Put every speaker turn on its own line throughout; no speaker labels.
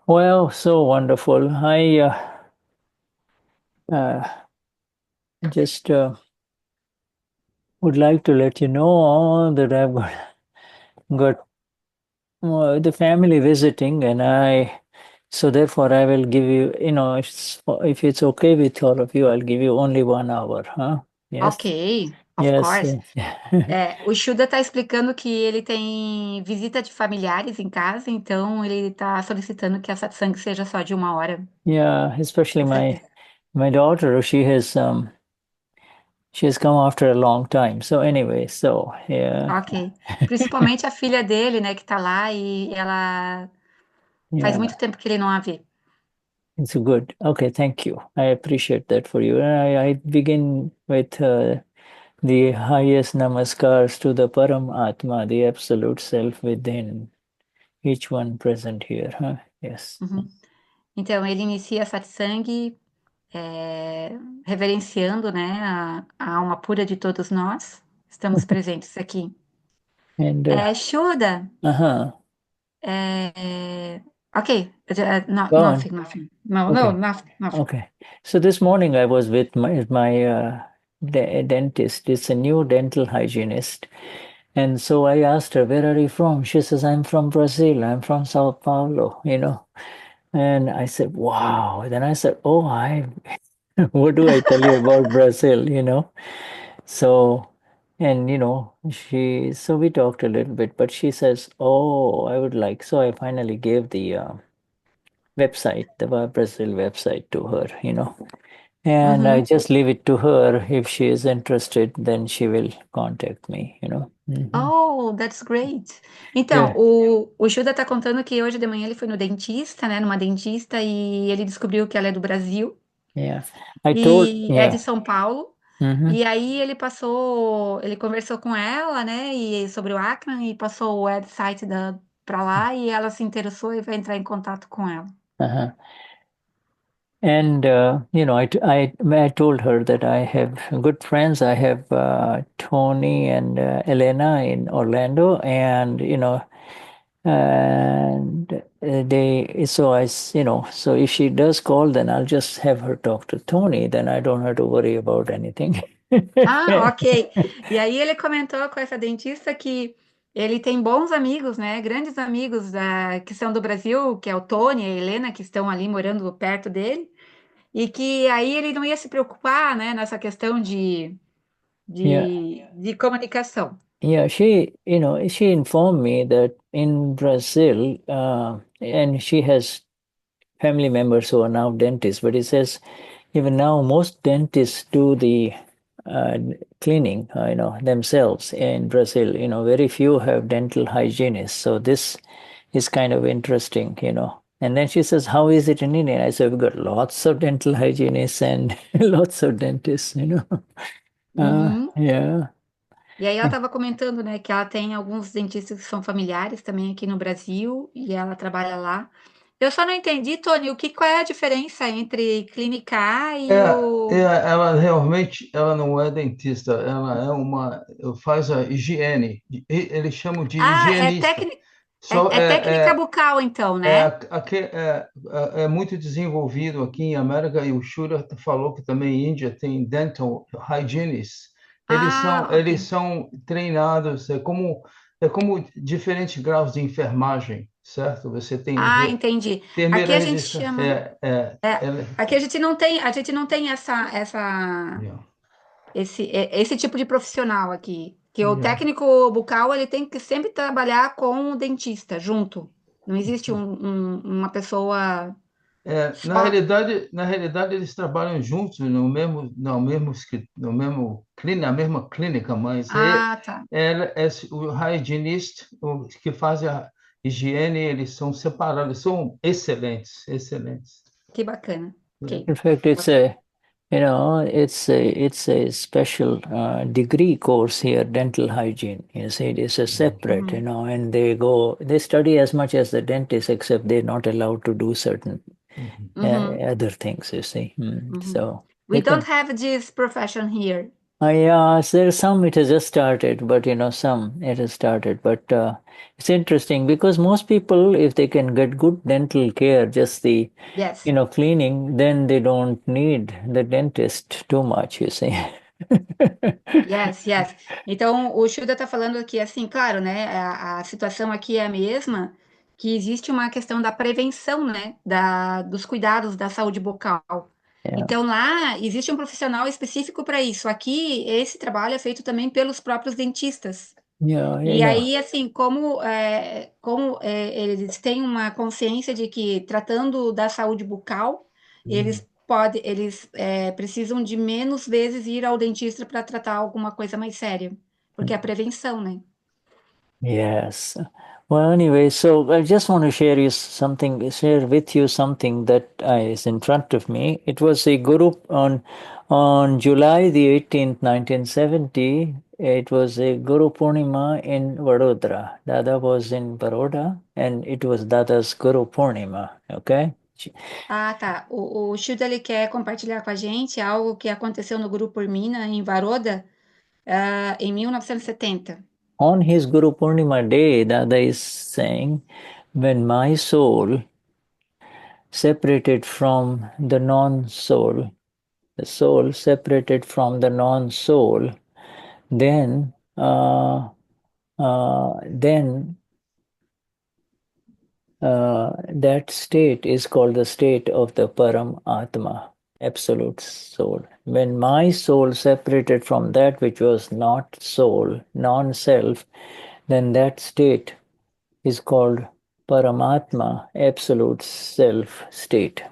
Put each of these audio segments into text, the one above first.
Well, so wonderful. I uh, just would like to let you know that I've got the family visiting, and so therefore I will give you, if it's okay with all of you, I'll give you only 1 hour, huh?
Ok,
Yes,
of
yes,
course.
yes.
O Shuda está explicando que ele tem visita de familiares em casa, então ele está solicitando que a satsang seja só de 1 hora,
Yeah, especially
com
my
certeza.
my daughter, she has come after a long time. So anyway, so yeah,
Ok. Principalmente a filha dele, né, que tá lá e ela faz
yeah.
muito tempo que ele não a vê.
It's good. Okay, thank you. I appreciate that for you. And I begin with the highest namaskars to the Param Atma, the absolute self within each one present here. Huh? Yes.
Uhum. Então, ele inicia a satsang, é, reverenciando, né, a alma pura de todos nós. Estamos presentes aqui.
And
Shuda,
uh-huh.
é, ok, no,
Go on.
nothing, nothing. No, no,
Okay.
nothing, nothing.
Okay. So this morning I was with my dentist. It's a new dental hygienist. And so I asked her, "Where are you from?" She says, "I'm from Brazil. I'm from Sao Paulo." And I said, "Wow." Then I said, "Oh, what do I tell you about Brazil?" So, and so we talked a little bit, but she says, "Oh, I would like." So I finally gave the website, the Brazil website to her. And I
Uhum.
just leave it to her. If she is interested, then she will contact me.
Oh, that's great. Então,
Yeah,
o Shuda tá contando que hoje de manhã ele foi no dentista, né, numa dentista, e ele descobriu que ela é do Brasil
yeah. I told,
e é de
yeah.
São Paulo.
Hmm.
E aí ele conversou com ela, né, e sobre o Acre e passou o website pra lá e ela se interessou e vai entrar em contato com ela.
Uh-huh. And I told her that I have good friends. I have Tony and Elena in Orlando, and they. So if she does call, then I'll just have her talk to Tony. Then I don't have to worry about anything.
Ah, ok. E aí ele comentou com essa dentista que ele tem bons amigos, né? Grandes amigos que são do Brasil, que é o Tony e a Helena, que estão ali morando perto dele, e que aí ele não ia se preocupar, né, nessa questão
Yeah,
de comunicação.
yeah. She informed me that in Brazil, and she has family members who are now dentists, but it says even now most dentists do the uh, cleaning, themselves in Brazil. Very few have dental hygienists. So this is kind of interesting. And then she says, "How is it in India?" I said, "We've got lots of dental hygienists and lots of dentists.
Uhum.
Yeah.
E aí ela estava comentando, né, que ela tem alguns dentistas que são familiares também aqui no Brasil e ela trabalha lá. Eu só não entendi, Tony, qual é a diferença entre clínica A
É,
e o...
ela realmente, ela não é dentista, ela é faz a higiene, eles chamam de
Ah,
higienista. Só
é técnica bucal, então, né?
é muito desenvolvido aqui em América e o Shura falou que também em Índia tem dental hygienists.
Ah, ok.
Eles são treinados, é como diferentes graus de enfermagem, certo? Você tem
Ah, entendi. Aqui
enfermeira
a gente
registrada,
chama. É,
ela,
aqui a gente não tem
yeah,
esse tipo de profissional aqui. Que o
yeah.
técnico bucal ele tem que sempre trabalhar com o dentista junto. Não existe uma pessoa só.
Na realidade, eles trabalham juntos no mesmo clínica, na mesma clínica, mas
Ah, tá.
o hygienist, o que faz a higiene, eles são separados, são excelentes, excelentes.
Que bacana. Ok.
In fact, it's a special degree course here, dental hygiene. You see, it is a separate,
Uhum,
and they study as much as the dentist, except they're not allowed to do certain
Mhm.
uh,
uhum,
other things, you see.
uhum.
So
We
they
don't
can,
have this profession here.
Yeah, there's some it has just started, but some it has started. But it's interesting because most people, if they can get good dental care, just the
Yes.
cleaning, then they don't need the dentist too much, you see.
Yes, yes. Então, o Shuda está falando aqui, assim, claro, né? A situação aqui é a mesma, que existe uma questão da prevenção, né? Dos cuidados da saúde bucal.
Yeah,
Então, lá existe um profissional específico para isso. Aqui, esse trabalho é feito também pelos próprios dentistas.
yeah,
E
yeah.
aí, assim, eles têm uma consciência de que tratando da saúde bucal, eles precisam de menos vezes ir ao dentista para tratar alguma coisa mais séria, porque é a prevenção, né?
Yes. Well, anyway, so I just want to share with you something that is in front of me. It was a guru on July the 18th, 1970. It was a Guru Purnima in Vadodara. Dada was in Baroda, and it was Dada's Guru Purnima. Okay.
Ah, tá. O Shilda, ele quer compartilhar com a gente algo que aconteceu no Grupo Urmina, em Varoda, em 1970.
On his Guru Purnima day, Dada is saying, when my soul separated from the non-soul, the soul separated from the non-soul, then then that state is called the state of the Param Atma, absolute soul. When my soul separated from that which was not soul, non-self, then that state is called Paramatma, absolute self state.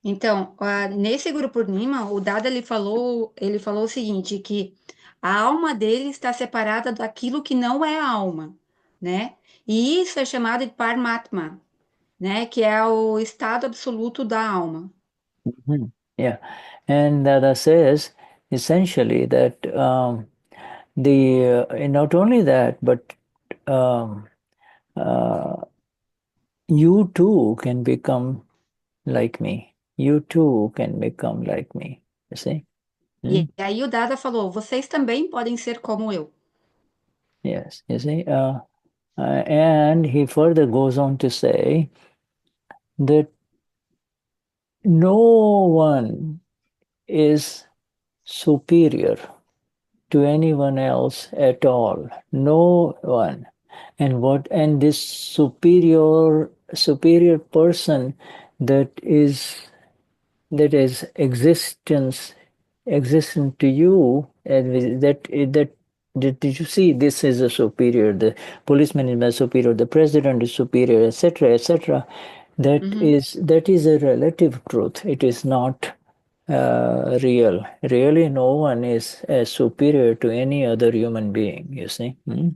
Então, nesse Grupo Urmina, o Dada ele falou o seguinte, que a alma dele está separada daquilo que não é a alma, né? E isso é chamado de Paramatma, né? Que é o estado absoluto da alma.
Mhm. Yeah, and Dada says essentially that not only that, but um, uh, you too can become like me. You too can become like me. You see? Hmm?
E aí o Dada falou: vocês também podem ser como eu.
Yes. You see? And he further goes on to say that no one is superior to anyone else at all. No one. And this superior person that is existent to you, and did you see, this is a superior, the policeman is my superior, the president is superior, etc., etc.
Uhum.
That is a relative truth. It is not real. Really, no one is superior to any other human being, you see. Hmm?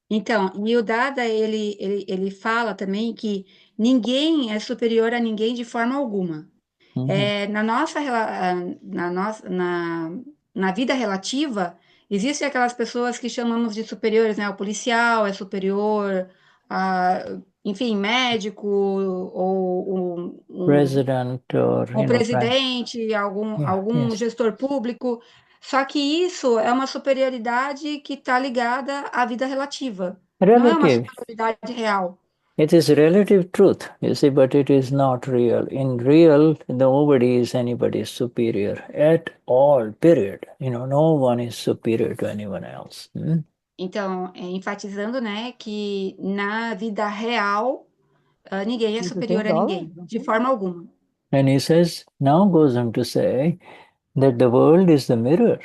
Então, e o Dada, ele fala também que ninguém é superior a ninguém de forma alguma.
Mhm.
Na vida relativa, existem aquelas pessoas que chamamos de superiores, né? O policial é superior, enfim, médico, ou
President or,
um
prime.
presidente,
Yeah,
algum
yes.
gestor público. Só que isso é uma superioridade que está ligada à vida relativa, não é uma
Relative.
superioridade real.
It is relative truth, you see, but it is not real. In real, nobody is anybody's superior at all, period. No one is superior to anyone else. Hmm?
Então, enfatizando, né, que na vida real, ninguém é superior a ninguém, de forma alguma.
And he says, now goes on to say that the world is the mirror.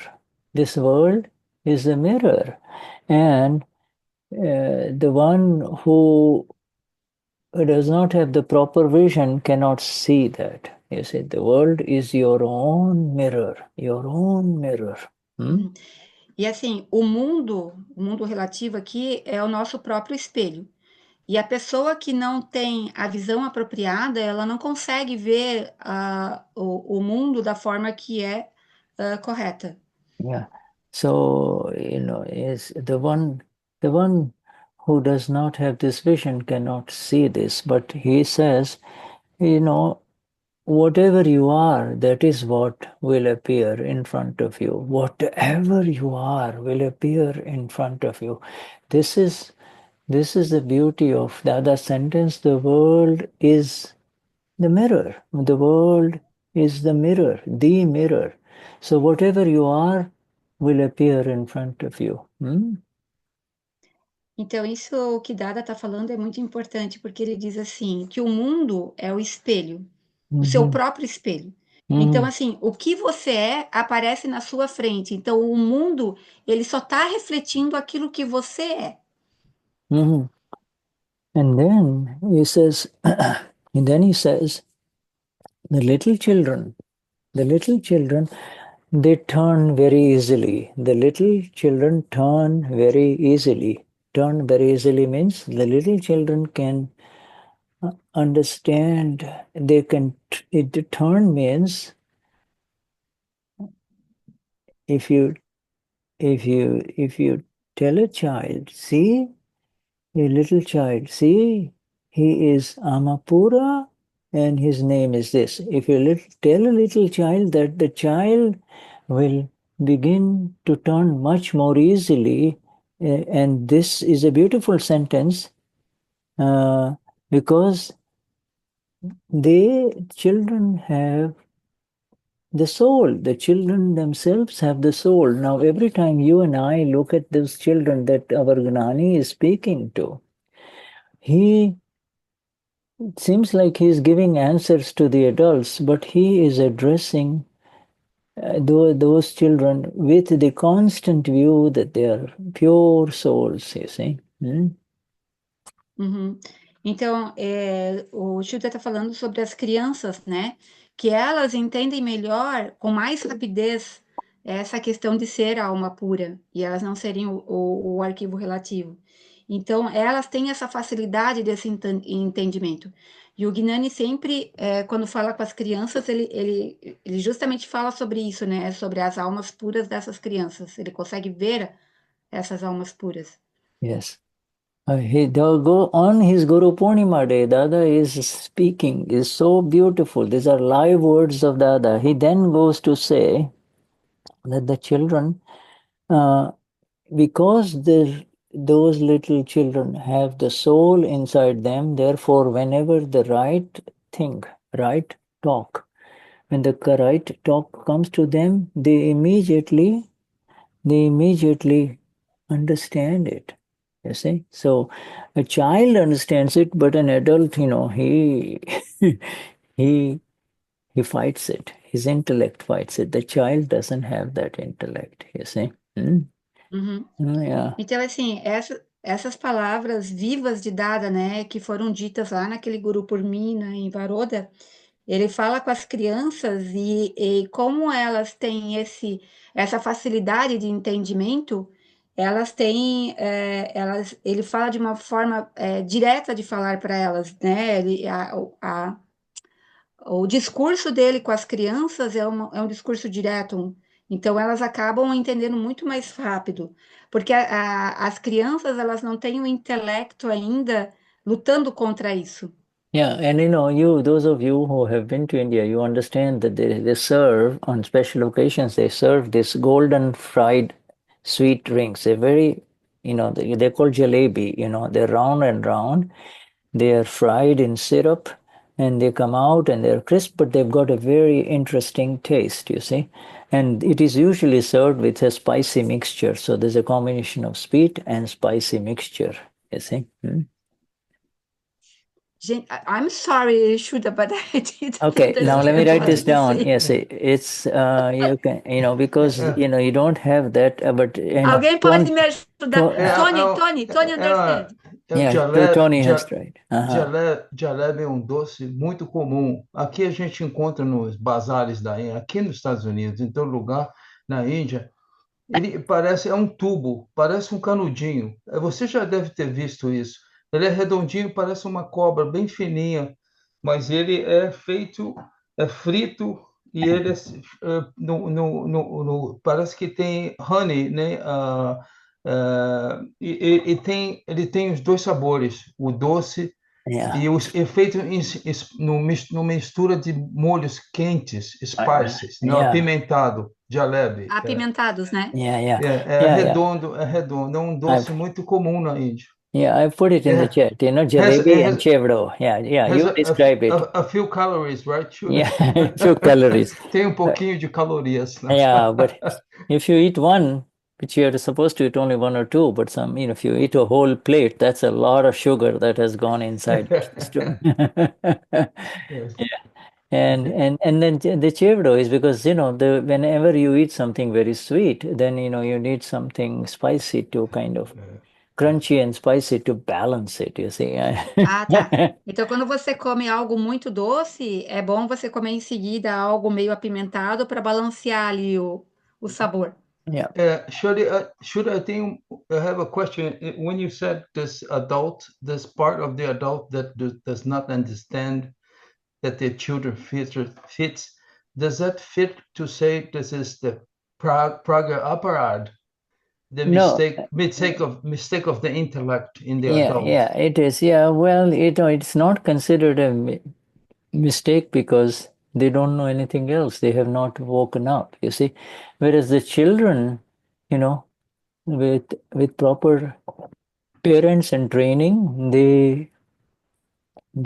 This world is the mirror. And the one who does not have the proper vision cannot see that. You see, the world is your own mirror, your own mirror. Hmm?
Uhum. E assim, o mundo relativo aqui é o nosso próprio espelho. E a pessoa que não tem a visão apropriada, ela não consegue ver o mundo da forma que é correta.
Yeah. So, is the one who does not have this vision cannot see this. But he says, you know, whatever you are, that is what will appear in front of you. Whatever you are will appear in front of you. This is the beauty of the other sentence. The world is the mirror. The world is the mirror, the mirror. So whatever you are will appear in front of you.
Então, isso que Dada está falando é muito importante, porque ele diz assim, que o mundo é o espelho, o seu
Mhm.
próprio espelho. Então,
Mhm.
assim, o que você é aparece na sua frente. Então, o mundo, ele só está refletindo aquilo que você é.
Mhm. And then he says, the little children, they turn very easily. The little children turn very easily. Turn very easily means the little children can understand. They can. Turn means if you tell a child, see, a little child, see, he is Amapura and his name is this. If you tell a little child that, the child will begin to turn much more easily. And this is a beautiful sentence because children have the soul. The children themselves have the soul. Now, every time you and I look at those children that our Gnani is speaking to, he it seems like he's giving answers to the adults, but he is addressing those children with the constant view that they are pure souls, you see.
Uhum. Então, o Shuddha está falando sobre as crianças, né? Que elas entendem melhor, com mais rapidez, essa questão de ser a alma pura e elas não serem o arquivo relativo. Então, elas têm essa facilidade desse entendimento. E o Gnani sempre, quando fala com as crianças, ele justamente fala sobre isso, né? Sobre as almas puras dessas crianças. Ele consegue ver essas almas puras.
Yes. They'll go on his Guru Purnima day. Dada is speaking, is so beautiful. These are live words of Dada. He then goes to say that the children, because those little children have the soul inside them, therefore, whenever the right thing, right talk, when the right talk comes to them, they immediately understand it. You see? So a child understands it, but an adult, he he fights it. His intellect fights it. The child doesn't have that intellect, you see?
Uhum.
Yeah.
Então, assim, essas palavras vivas de Dada, né, que foram ditas lá naquele Guru Purnima, em Varoda, ele fala com as crianças e como elas têm essa facilidade de entendimento, elas têm, ele fala de uma forma direta de falar para elas, né? O discurso dele com as crianças é um discurso direto, então elas acabam entendendo muito mais rápido, porque as crianças elas não têm o intelecto ainda lutando contra isso.
Yeah, and those of you who have been to India, you understand that they serve, on special occasions, they serve this golden fried sweet rings. They're very, they're called jalebi, they're round and round. They are fried in syrup and they come out and they're crisp, but they've got a very interesting taste, you see. And it is usually served with a spicy mixture. So there's a combination of sweet and spicy mixture, you see.
Gente, I'm sorry, Shuda, but I didn't
Okay, now let me
understand
write
what
this
you
down.
say.
Yes, it's you can, because you don't have that, but
Alguém pode me ajudar? Tony, understand.
yeah, Tony has tried.
Jalebi é um doce muito comum. Aqui a gente encontra nos bazares da Índia, aqui nos Estados Unidos, em todo lugar na Índia. Ele parece, é um tubo, parece um canudinho. Você já deve ter visto isso. Ele é redondinho, parece uma cobra, bem fininha, mas ele é feito, é frito e ele parece que tem honey, né? E ele tem os dois sabores, o doce
Yeah.
E os é feito numa mistura de molhos quentes, spices, não
Yeah.
apimentado, jalebi.
Apimentados, né?
Yeah. Yeah.
É
Yeah. Yeah.
redondo, é redondo. É um
I've
doce muito comum na Índia.
Yeah, I put it in the
É,
chat. You know,
has,
jalebi and
has,
chevro. Yeah. Yeah.
has
You describe it.
a few calories, right?
Yeah. Few calories.
Tem um pouquinho de calorias.
Yeah, but if you eat one, which you're supposed to eat only one or two, but if you eat a whole plate, that's a lot of sugar that has gone inside your system.
Yes.
Yeah. And then the chevro is because the whenever you eat something very sweet, then you need something spicy to kind of crunchy and spicy to balance it, you see.
Ah, tá. Então, quando você come algo muito doce, é bom você comer em seguida algo meio apimentado para balancear ali o sabor.
Yeah.
Should I think I have a question. When you said this part of the adult that does not understand that their children fits, does that fit to say this is the praga aparad, the
No,
mistake of the intellect in the
yeah,
adult?
yeah, it is. Yeah, well, it's not considered a mistake because they don't know anything else. They have not woken up, you see. Whereas the children, you know, with proper parents and training, they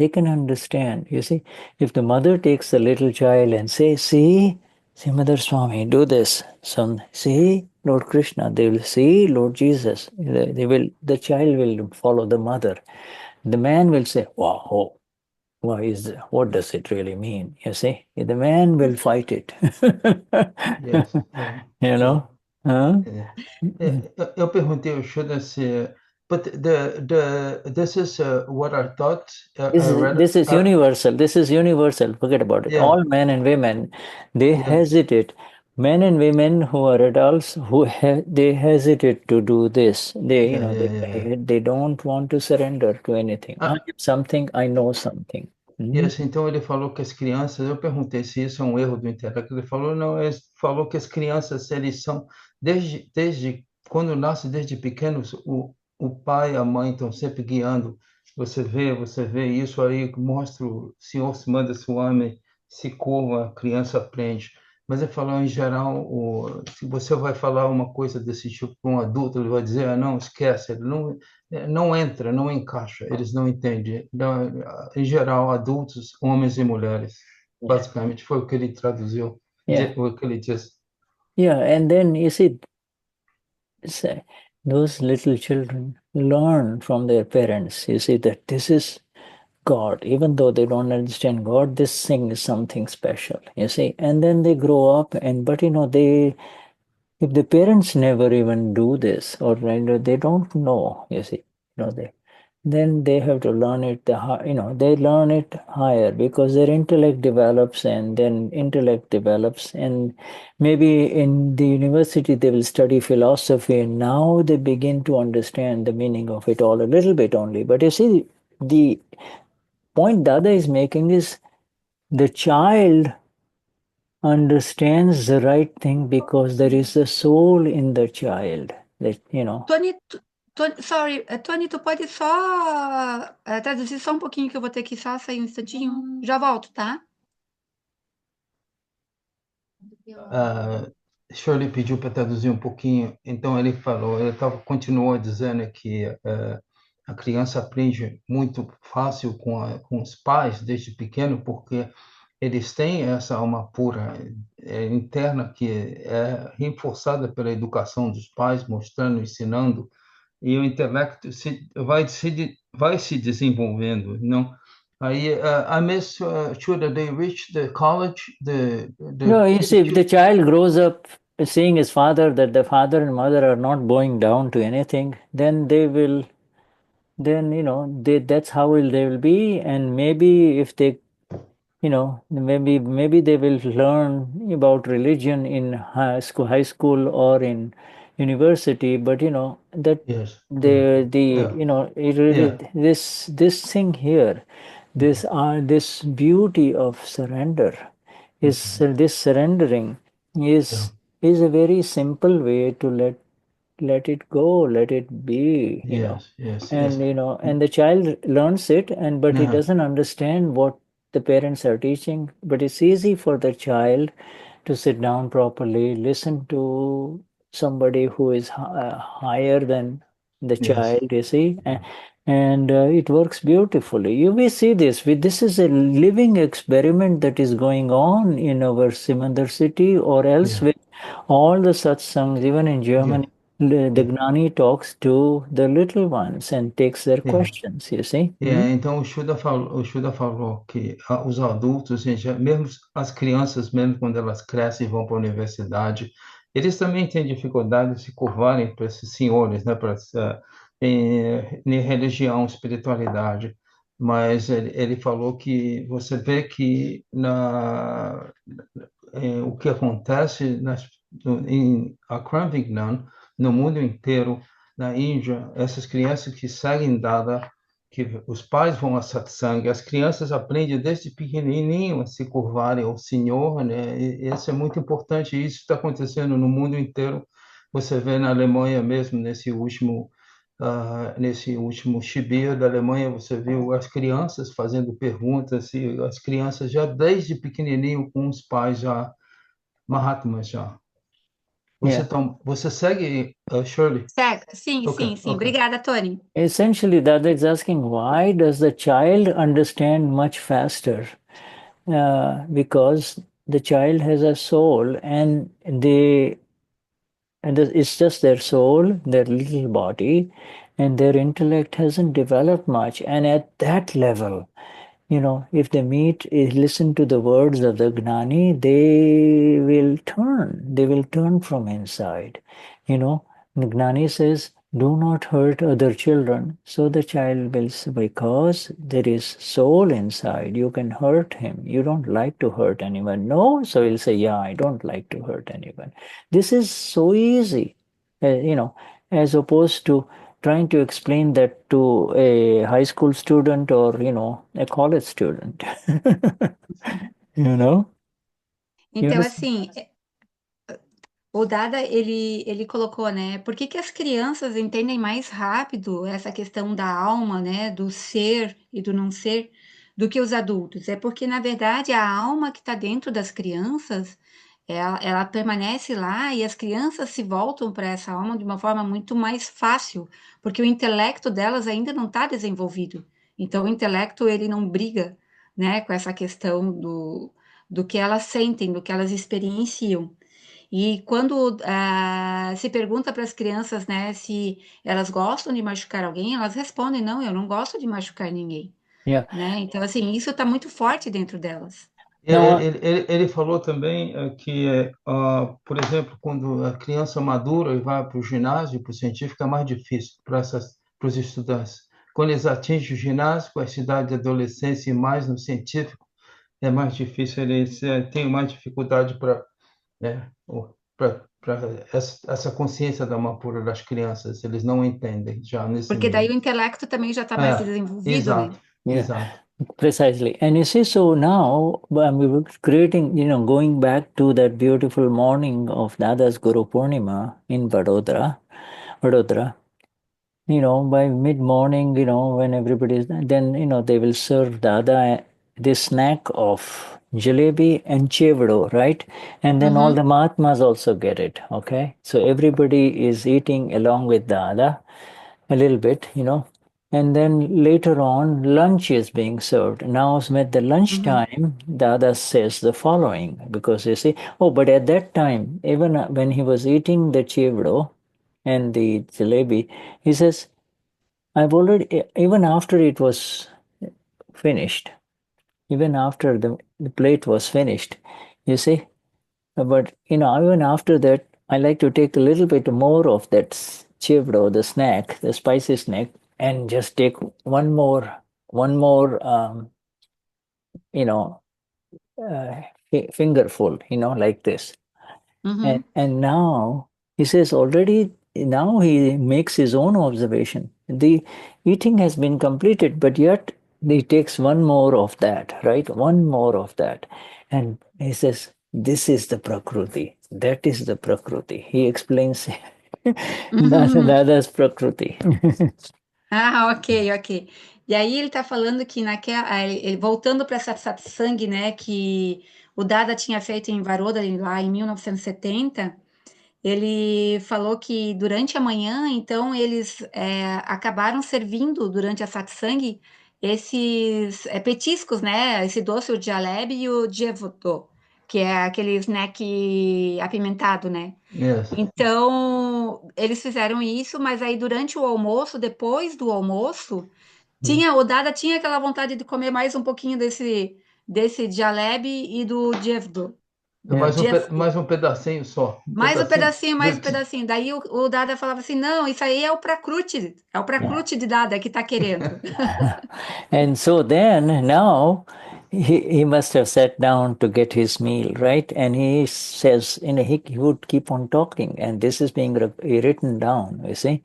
can understand. You see, if the mother takes the little child and says, see, Mother Swami, do this. So, see, Lord Krishna, they will see Lord Jesus. The child will follow the mother. The man will say, wow, oh, what does it really mean? You see, the man will fight it.
Yes, yeah,
You
true.
know? Huh?
Eu perguntei, should I say, but this is what I thought. I read.
This is universal. This is universal. Forget about it.
Yeah,
All men and women, they
yeah,
hesitate. Men and women who are adults they hesitate to do this.
yeah.
They don't want to surrender to anything. I
Ah,
am something. I know something.
e
Mhm.
assim, então ele falou que as crianças, eu perguntei se isso é um erro do intelecto, ele falou, não, ele falou que as crianças, eles são, desde quando nascem, desde pequenos, o pai e a mãe estão sempre guiando, você vê isso aí, mostra o Senhor se manda se o homem se curva, a criança aprende. Mas ele falou, em geral, se você vai falar uma coisa desse tipo para um adulto, ele vai dizer, ah, não, esquece, ele não entra, não encaixa, eles não entendem. Em geral, adultos, homens e mulheres.
Yeah.
Basicamente, foi o que ele traduziu,
Yeah.
o que ele disse.
Yeah. And then you see, say, those little children learn from their parents. You see that this is God, even though they don't understand God, this thing is something special, you see. And then they grow up, but if the parents never even do this, or they don't know, you see, then they have to learn it. They learn it higher because their intellect develops, and then intellect develops, and maybe in the university they will study philosophy, and now they begin to understand the meaning of it all a little bit only. But you see, the point Dada is making is the child understands the right thing because there is a soul in the child.
Tony, sorry, Tony, tu pode só traduzir só um pouquinho que eu vou ter que só sair um instantinho? Já volto, tá?
Shirley pediu para traduzir um pouquinho, então ele falou, continuou dizendo que a criança aprende muito fácil com os pais desde pequeno, porque eles têm essa alma pura interna que é reforçada pela educação dos pais, mostrando, ensinando, e o intelecto vai se desenvolvendo, não? Aí, I miss, should they reach the college,
No, you see, if the child grows up seeing his father, that the father and mother are not bowing down to anything, then that's how they will be. And maybe if they maybe they will learn about religion in high school or in university, but that
Yes.
the
Yeah.
it really
Yeah.
this thing here, this beauty of surrender is this surrendering is
Yeah.
is a very simple way to let let it go, let it be,
Yes, yes, yes.
and and the child learns it, but he
Uh-huh.
doesn't understand what the parents are teaching. But it's easy for the child to sit down properly, listen to somebody who is higher than the
Yes.
child, you see, and it works beautifully. You will see this. This is a living experiment that is going on in our Simandar city or
Yeah.
elsewhere. All the satsangs, even in
Yeah.
Germany, the
Yeah.
Gnani talks to the little ones and takes their
Yeah.
questions, you see.
Então o Shuda falou que os adultos, gente, mesmo as crianças, mesmo quando elas crescem e vão para a universidade, eles também têm dificuldade de se curvarem para esses senhores, né, para em religião, espiritualidade. Mas ele falou que você vê que o que acontece em Akram Vignan, no mundo inteiro, na Índia, essas crianças que seguem Dada, que os pais vão a satsang, as crianças aprendem desde pequenininho a se curvarem ao Senhor, né? E isso é muito importante. E isso está acontecendo no mundo inteiro. Você vê na Alemanha mesmo, nesse último Shibir da Alemanha, você viu as crianças fazendo perguntas, e as crianças já desde pequenininho com os pais já Mahatmas já.
Yeah.
Você segue, Shirley?
Certo? Sim,
Ok,
sim, sim.
ok.
Obrigada, Tony.
Essentially, Dada is asking, why does the child understand much faster? Because the child has a soul, and it's just their soul, their little body, and their intellect hasn't developed much. And at that level, if they listen to the words of the Gnani, they will turn from inside. The Gnani says, do not hurt other children. So the child will say, because there is soul inside, you can hurt him. You don't like to hurt anyone. No, so he'll say, yeah, I don't like to hurt anyone. This is so easy, as opposed to trying to explain that to a high school student or a college student. you know you
Então,
understand?
assim, o Dada, ele colocou, né? Por que que as crianças entendem mais rápido essa questão da alma, né? Do ser e do não ser, do que os adultos? É porque, na verdade, a alma que está dentro das crianças, ela permanece lá e as crianças se voltam para essa alma de uma forma muito mais fácil, porque o intelecto delas ainda não está desenvolvido. Então, o intelecto, ele não briga, né? Com essa questão do que elas sentem, do que elas experienciam. E quando se pergunta para as crianças, né, se elas gostam de machucar alguém, elas respondem, não, eu não gosto de machucar ninguém,
Yeah.
né? Então, assim, isso está muito forte dentro delas.
Now,
Ele falou também que, por exemplo, quando a criança madura e vai para o ginásio, para o científico, é mais difícil para os estudantes. Quando eles atingem o ginásio, com a idade de adolescência e mais no científico, é mais difícil, eles têm mais dificuldade para, né, para essa consciência da Mapura das crianças, eles não entendem já nesse
Porque daí
nível.
o intelecto também já está mais
É,
desenvolvido, né?
exato,
yeah,
exato.
precisely. And you see, so now we were creating, going back to that beautiful morning of Dada's Guru Purnima in Vadodara. By mid-morning, when everybody's then, they will serve Dada this snack of jalebi and chevdo, right? And then all
Uhum,
the Mahatmas also get it, okay? So everybody is eating along with Dada a little bit, and then later on, lunch is being served. Now, at the
uhum,
lunchtime, Dada says the following, because you see, oh, but at that time, even when he was eating the chevdo and the jalebi, he says, I've already, even after it was finished, even after the plate was finished, you see, but even after that, I like to take a little bit more of that chivdo, the snack, the spicy snack, and just take one more, you know, uh, fingerful, like this. And
uhum.
and now he says already now he makes his own observation. The eating has been completed, but yet he takes one more of that, right? One more of that. And he says, this is the Prakruti. That is the Prakruti. He explains Dada's Prakriti.
Ah, ok, ok. E aí ele tá falando que ele voltando para essa satsang, né, que o Dada tinha feito em Varoda lá em 1970, ele falou que durante a manhã, então, eles acabaram servindo durante a satsang esses petiscos, né? Esse doce, o jalebi e o jevoto, que é aquele snack apimentado, né?
Yes.
Então, eles fizeram isso, mas aí durante o almoço, depois do almoço, o Dada tinha aquela vontade de comer mais um pouquinho desse jalebi e do jevoto.
Yeah.
Mais um pedacinho só. Um
Mais um
pedacinho.
pedacinho, mais um pedacinho. Daí o Dada falava assim: não, isso aí é o
Yeah.
Prakriti de Dada que tá querendo.
And so then now he must have sat down to get his meal, right? And he says, he would keep on talking, and this is being written down, you see.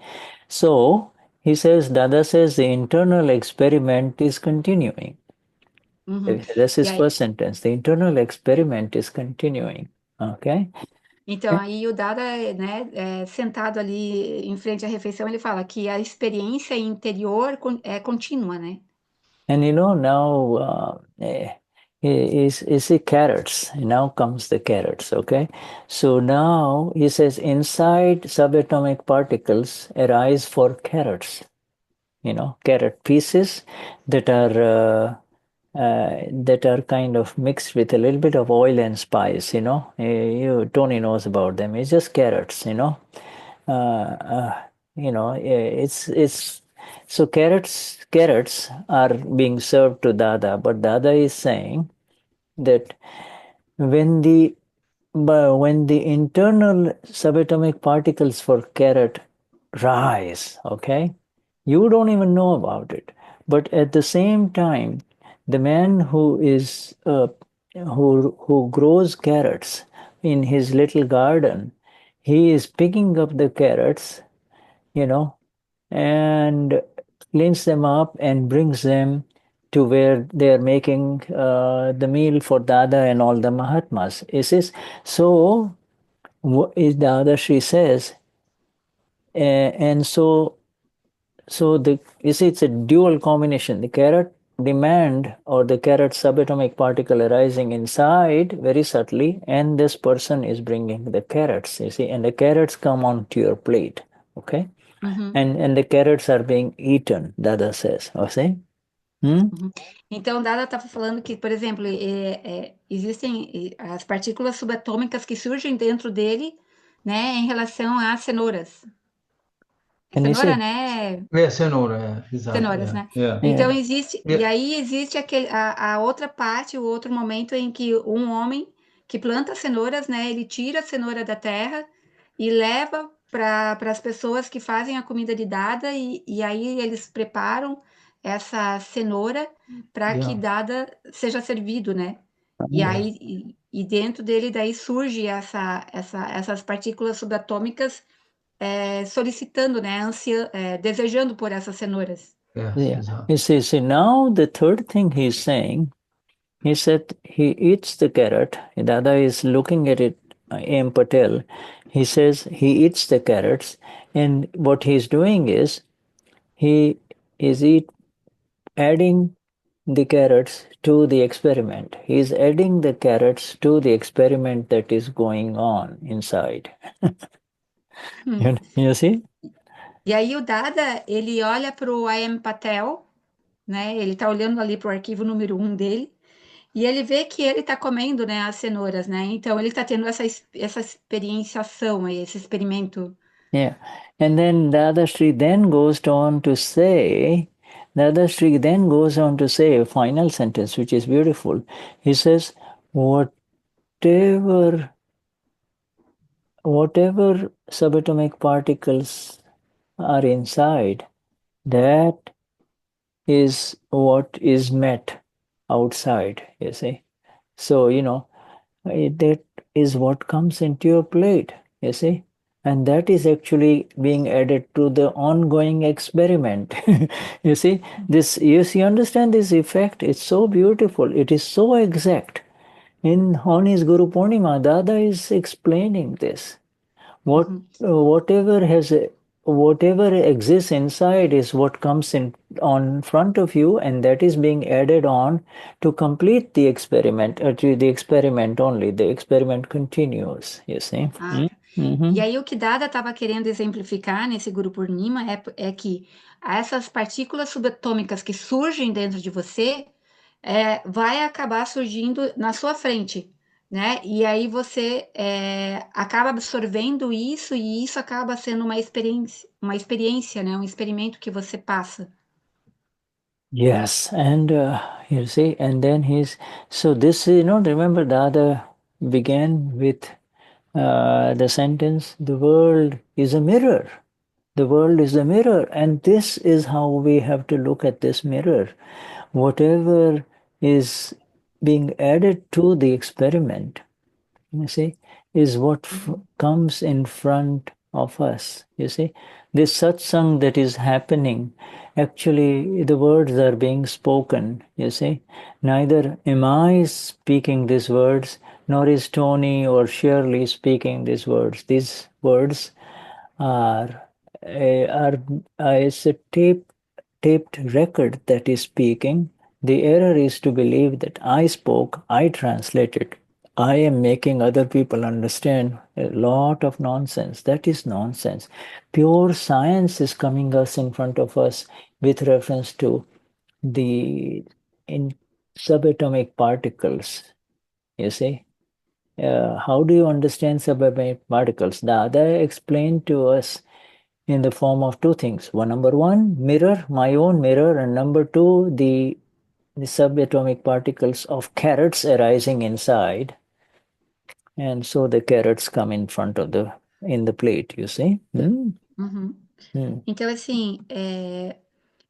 So he says, Dada says the internal experiment is continuing.
Uhum.
That's
E
his
aí,
first sentence. The internal experiment is continuing. Okay?
então, aí o Dada, né, sentado ali em frente à refeição, ele fala que a experiência interior é contínua, né?
And now is the carrots. Now comes the carrots, okay? So now he says inside subatomic particles arise for carrots, carrot pieces that are kind of mixed with a little bit of oil and spice, Tony knows about them. It's just carrots, uh, uh, it's so carrots are being served to Dada, but Dada is saying that when the when the internal subatomic particles for carrot rise, okay, you don't even know about it. But at the same time, the man who grows carrots in his little garden, he is picking up the carrots, you know, and cleans them up and brings them to where they are making the meal for Dada and all the Mahatmas. Is this so? Is Dada Shri says, and so it's a dual combination. The carrot demand or the carrot subatomic particle arising inside very subtly, and this person is bringing the carrots. You see, and the carrots come onto your plate. Okay.
Uhum,
And the carrots are being eaten, Dada says. Okay? Hmm?
uhum. Então, Dada estava falando que, por exemplo, existem as partículas subatômicas que surgem dentro dele, né, em relação às cenouras. É
And you
cenoura,
see,
né?
É, cenoura, exato.
Cenouras, né? Então
yeah,
existe, e
É,
aí existe a outra parte, o outro momento em que um homem que planta cenouras, né? Ele tira a cenoura da terra e leva para as pessoas que fazem a comida de Dada, e aí eles preparam essa cenoura para que
yeah.
Dada seja servido, né? E
É.
aí dentro dele daí surge essas partículas subatômicas solicitando, né? Desejando por essas cenouras.
yeah.
Exato.
You see, now the third thing he's saying, he said he eats the carrot. Dada is looking at it, M. Patel. He says he eats the carrots, and what he's doing is he is adding the carrots to the experiment. He's adding the carrots to the experiment that is going on inside.
Hum.
You see?
E aí o Dada, ele olha para o AM Patel, né? Ele tá olhando ali para o arquivo número 1 dele, e ele vê que ele tá comendo, né, as cenouras, né? Então ele tá tendo essa experienciação aí, esse experimento.
Yeah. And then the other Sri then goes on to say, a final sentence, which is beautiful. He says, whatever subatomic particles are inside, that is what is met outside, you see. So, that is what comes into your plate, you see. And that is actually being added to the ongoing experiment. You see, you understand this effect? It's so beautiful. It is so exact. On his Guru Purnima, Dada is explaining this. What
Uhum.
whatever has whatever exists inside is what comes in on front of you, and that is being added on to complete the experiment, to the experiment only. The experiment continues, you see.
Ah, tá.
Mm-hmm.
E aí, o que Dada estava querendo exemplificar nesse Guru Purnima é que essas partículas subatômicas que surgem dentro de você vai acabar surgindo na sua frente, né? E aí você acaba absorvendo isso e isso acaba sendo uma experiência, né? Um experimento que você passa.
Yes, and you see, and then so this, remember the other began with the sentence, the world is a mirror. The world is a mirror, and this is how we have to look at this mirror. Whatever is being added to the experiment, you see, is what comes in front of us. You see, this satsang that is happening, actually, the words are being spoken. You see, neither am I speaking these words, nor is Tony or Shirley speaking these words. These words are are it's a taped record that is speaking. The error is to believe that I spoke, I translated, I am making other people understand a lot of nonsense. That is nonsense. Pure science is coming us in front of us with reference to the in subatomic particles. You see, how do you understand subatomic particles? The other explained to us in the form of two things. Number one, mirror, my own mirror, and number two, the subatomic particles of carrots arising inside, and so the carrots come in front of in the plate, you see.
Uhum.
Mm.
Então, assim,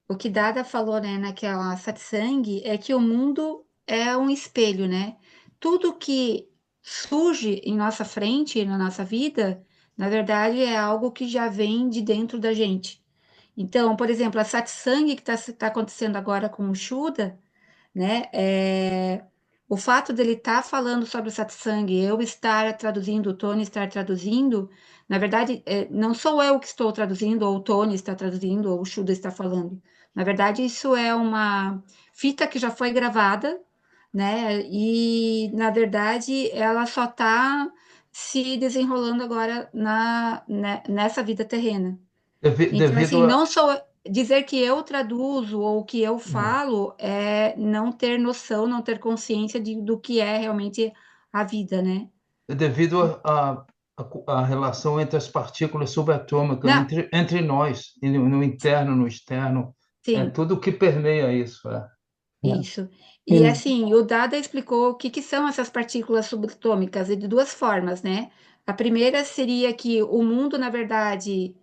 o que Dada falou, né, naquela satsang, é que o mundo é um espelho, né? Tudo que surge em nossa frente, na nossa vida, na verdade, é algo que já vem de dentro da gente. Então, por exemplo, a satsang que está acontecendo agora com o Shuddha, né? O fato dele estar falando sobre o satsang, eu estar traduzindo, o Tony estar traduzindo, na verdade, não sou eu que estou traduzindo, ou o Tony está traduzindo, ou o Shuddha está falando. Na verdade, isso é uma fita que já foi gravada, né? E, na verdade, ela só está se desenrolando agora nessa vida terrena. Então,
Devido
assim,
a.
não sou dizer que eu traduzo ou que eu falo é não ter noção, não ter consciência do que é realmente a vida, né?
Devido a relação entre as partículas subatômicas,
Não,
entre nós, e no interno, no externo, é
sim,
tudo que permeia isso. É.
Yeah.
isso. E
In,
assim, o Dada explicou o que são essas partículas subatômicas e de duas formas, né? A primeira seria que o mundo, na verdade,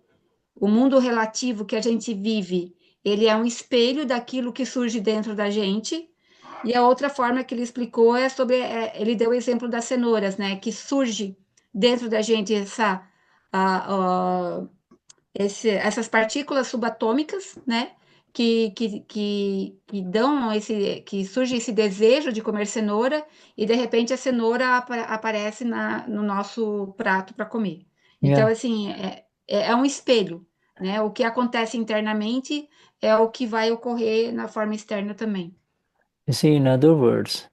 o mundo relativo que a gente vive, ele é um espelho daquilo que surge dentro da gente. E a outra forma que ele explicou é sobre, ele deu o exemplo das cenouras, né? Que surge dentro da gente a- a- essas partículas subatômicas, né? Que dão que surge esse desejo de comer cenoura e de repente a cenoura aparece no nosso prato para comer. Então,
yeah.
assim, é um espelho, né? O que acontece internamente é o que vai ocorrer na forma externa também.
You see, in other words,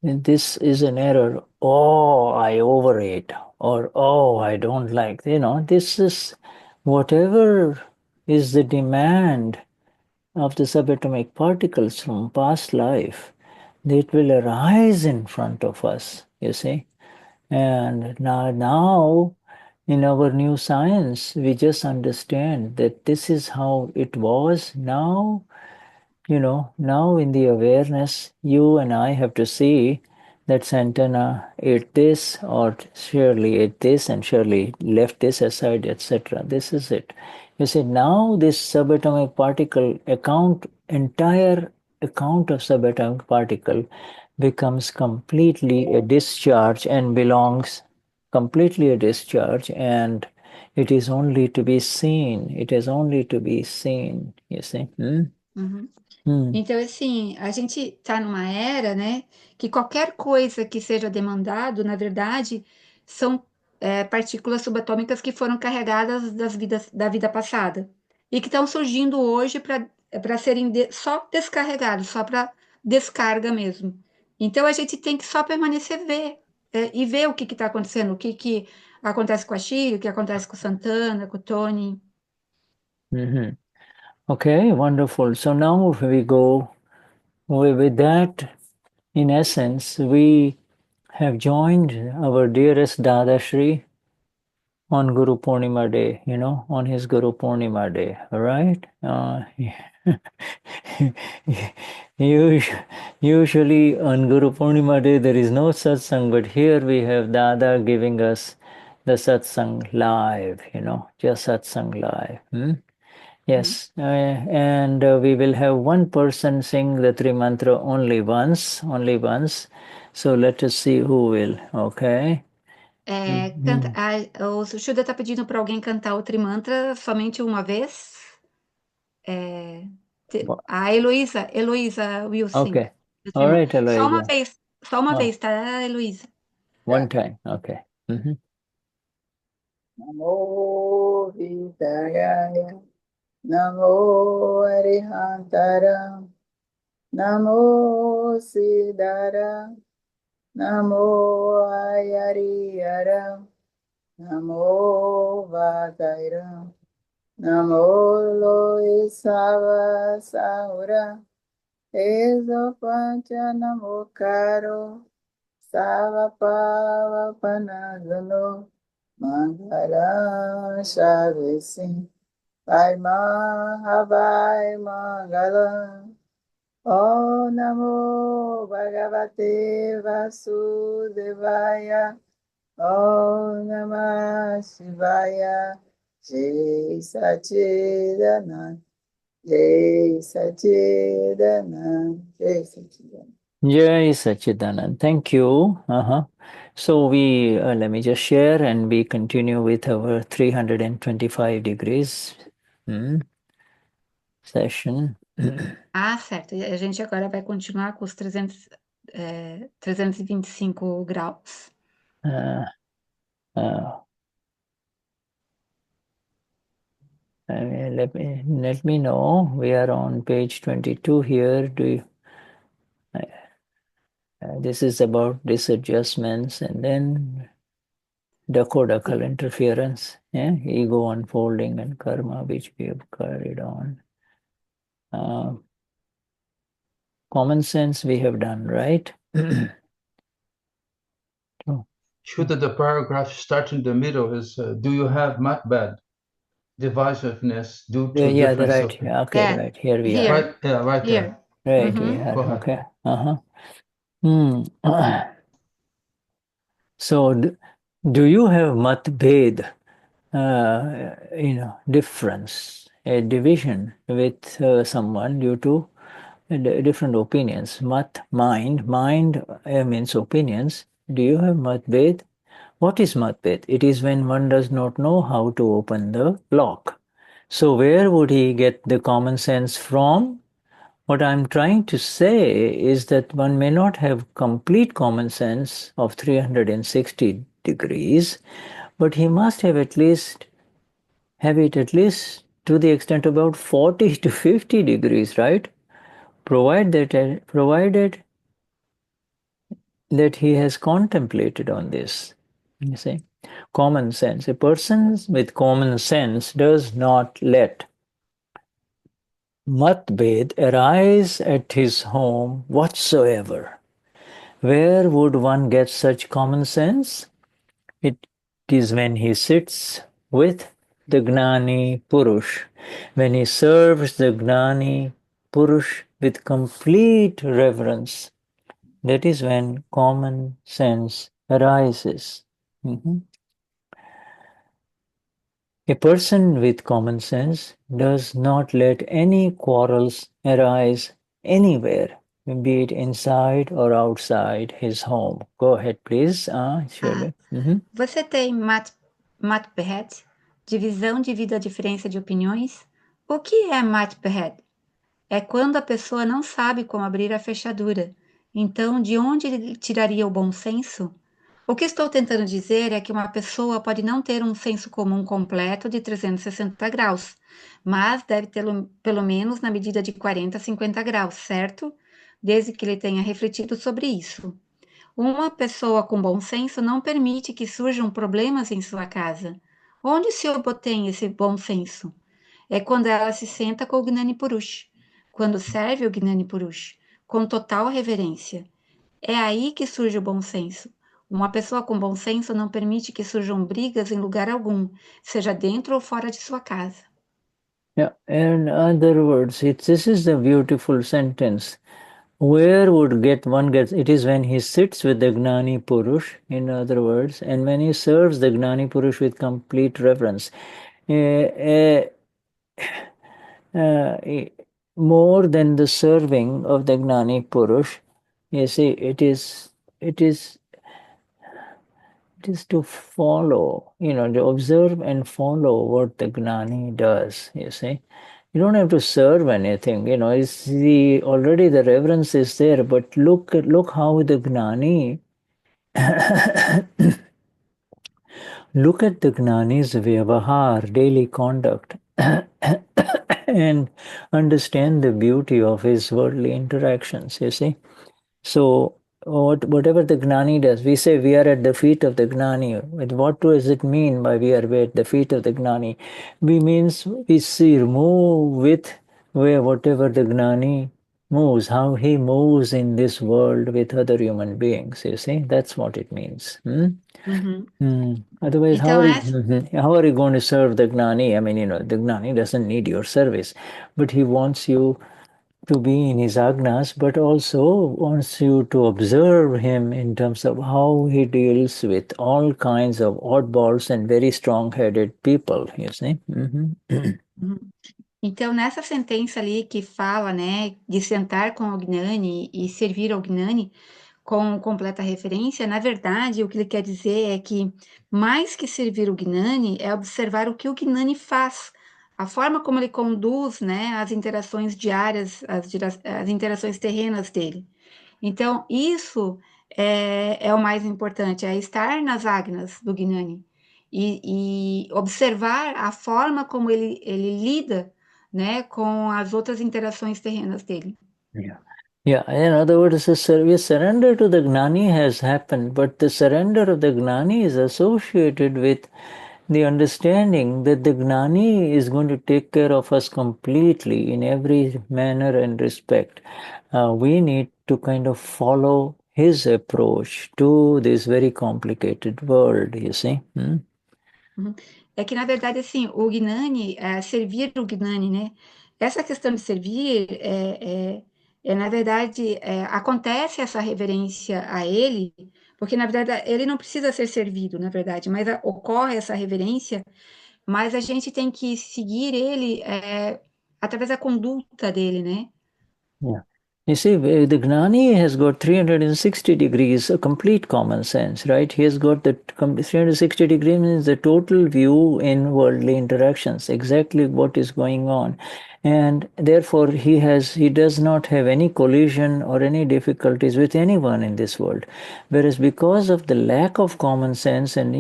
this is an error. Oh, I overate, or oh, I don't like. This is whatever is the demand of the subatomic particles from past life. It will arise in front of us, you see. And now in our new science, we just understand that this is how it was. Now in the awareness, you and I have to see that Santana ate this, or Shirley ate this, and Shirley left this aside, etc. This is it. You see, now this subatomic particle entire account of subatomic particle becomes completely a discharge and belongs completely a discharge, and it is only to be seen. It is only to be seen, you see.
Uhum.
Hmm.
Então, assim, a gente está numa era, né, que qualquer coisa que seja demandado, na verdade, são partículas subatômicas que foram carregadas da vida passada e que estão surgindo hoje para serem só descarregados, só para descarga mesmo. Então a gente tem que só permanecer e ver o que está acontecendo, o que acontece com a Chile, o que acontece com o Santana, com o Tony.
Mhm. Okay, wonderful. So now we go with that. In essence, we have joined our dearest Dada Shri on Guru Purnima Day, on his Guru Purnima Day, all right? Usually on Guru Purnima Day there is no satsang, but here we have Dada giving us the satsang live, just satsang live. Yes, and we will have one person sing the Tri Mantra only once. So let us see who will, okay?
O Shuddha está pedindo para alguém cantar o Trimantra somente uma vez. A Heloísa will sing
Okay.
o
All
Trimantra.
right, Eloisa.
Só uma
Oh,
vez, tá, Heloísa?
one time, okay. Mhm.
Namo Vidaya, Namo Arihantara, Namo Siddhara, Namo Ayariyara, Namo Vadaira, Namo Loisava Saura, Ezopancha Namo Karo, Savapava Panagano, Mangala Shavesi, Vai Mahavai Mangala, O Namo Bhagavate Vasudevaya, O Namah Shivaya, Jai Sachidanand, Jai Sachidanand, Jai Sachidanand.
Jai Sachidanand. Thank you. So we let me just share and we continue with our 325 degrees session.
Certo. E a gente agora vai continuar com os 325 graus.
Let me know. We are on page 22 here. This is about disadjustments and then decodal interference, ego unfolding and karma which we have carried on. Common sense we have done, right?
Should the paragraph start in the middle is do you have bad divisiveness due to difference
right.
of
Okay, right. Here we are.
right, yeah, right
Here.
there.
Right, we are.
Go ahead.
Okay. So, do you have matbhed, difference, a division with someone due to different opinions? Mind means opinions. Do you have matbhed? What is matbhed? It is when one does not know how to open the lock. So where would he get the common sense from? What I'm trying to say is that one may not have complete common sense of 360 degrees, but he must have it at least to the extent of about 40 to 50 degrees, right? Provided that he has contemplated on this. You see, common sense. A person with common sense does not let matbhed arise at his home whatsoever. Where would one get such common sense? It is when he sits with the Gnani Purush, when he serves the Gnani Purush with complete reverence. That is when common sense arises. A person with common sense does not let any quarrels arise anywhere, be it inside or outside his home. Go ahead, please, Shirley.
Você tem matbhed, divisão devido à diferença de opiniões? O que é matbhed? É quando a pessoa não sabe como abrir a fechadura. Então, de onde ele tiraria o bom senso? O que estou tentando dizer é que uma pessoa pode não ter um senso comum completo de 360 graus, mas deve tê-lo pelo menos na medida de 40 a 50 graus, certo? Desde que ele tenha refletido sobre isso. Uma pessoa com bom senso não permite que surjam problemas em sua casa. Onde se obtém esse bom senso? É quando ela se senta com o Gnani Purush, quando serve o Gnani Purush, com total reverência. É aí que surge o bom senso. Uma pessoa com bom senso não permite que surjam brigas em lugar algum, seja dentro ou fora de sua casa.
Yeah, in other words, this is the beautiful sentence. Where would get one gets it is when he sits with the Gnani Purush, in other words, and when he serves the Gnani Purush with complete reverence. Uh, More than the serving of the Gnani Purush, you see, it is it is to follow, to observe and follow what the Gnani does, you see. You don't have to serve anything, it's already the reverence is there, but look how the Gnani look at the Gnani's vyavahar, daily conduct, and understand the beauty of his worldly interactions, you see. So whatever the Gnani does, we say we are at the feet of the Gnani. What does it mean by we are at the feet of the Gnani? We means we see, move with whatever the Gnani moves, how he moves in this world with other human beings, you see. That's what it means.
Uhum.
Otherwise,
Então,
how are you going to serve the Gnani? I mean, the Gnani doesn't need your service, but he wants you to be in his agnas, but also wants you to observe him in terms of how he deals with all kinds of oddballs and very strong-headed people, you see.
uhum. Então, nessa sentença ali que fala, né, de sentar com o Gnani e servir ao Gnani com completa referência, na verdade, o que ele quer dizer é que mais que servir o Gnani é observar o que o Gnani faz, a forma como ele conduz, né, as interações diárias, as interações terrenas dele. Então, isso é o mais importante, é estar nas agnas do Gnani e observar a forma como ele lida, né, com as outras interações terrenas dele.
Yeah. Yeah, in other words, the surrender to the Gnani has happened, but the surrender of the Gnani is associated with the understanding that the Gnani is going to take care of us completely in every manner and respect. We need to kind of follow his approach to this very complicated world, you see.
Uhum. É que, na verdade, assim, o Gnani, servir o Gnani, né? Essa questão de servir, na verdade, acontece essa reverência a ele, porque, na verdade, ele não precisa ser servido, na verdade, mas ocorre essa reverência, mas a gente tem que seguir ele através da conduta dele, né?
Yeah. You see, the Gnani has got 360 degrees, a complete common sense, right? He has got the 360 degrees means the total view in worldly interactions, exactly what is going on. And therefore, he does not have any collision or any difficulties with anyone in this world. Whereas because of the lack of common sense and,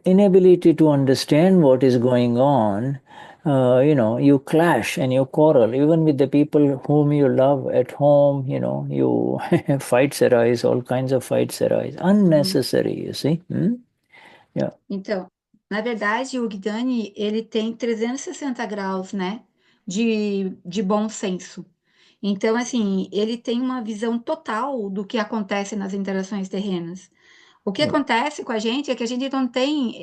inability to understand what is going on, you clash and you quarrel, even with the people whom you love at home, you fights arise, all kinds of fights arise, unnecessary, you see. Yeah.
Então, na verdade, o Gnani, ele tem 360 graus, né, de bom senso. Então, assim, ele tem uma visão total do que acontece nas interações terrenas. O que
Yeah.
acontece com a gente é que a gente não tem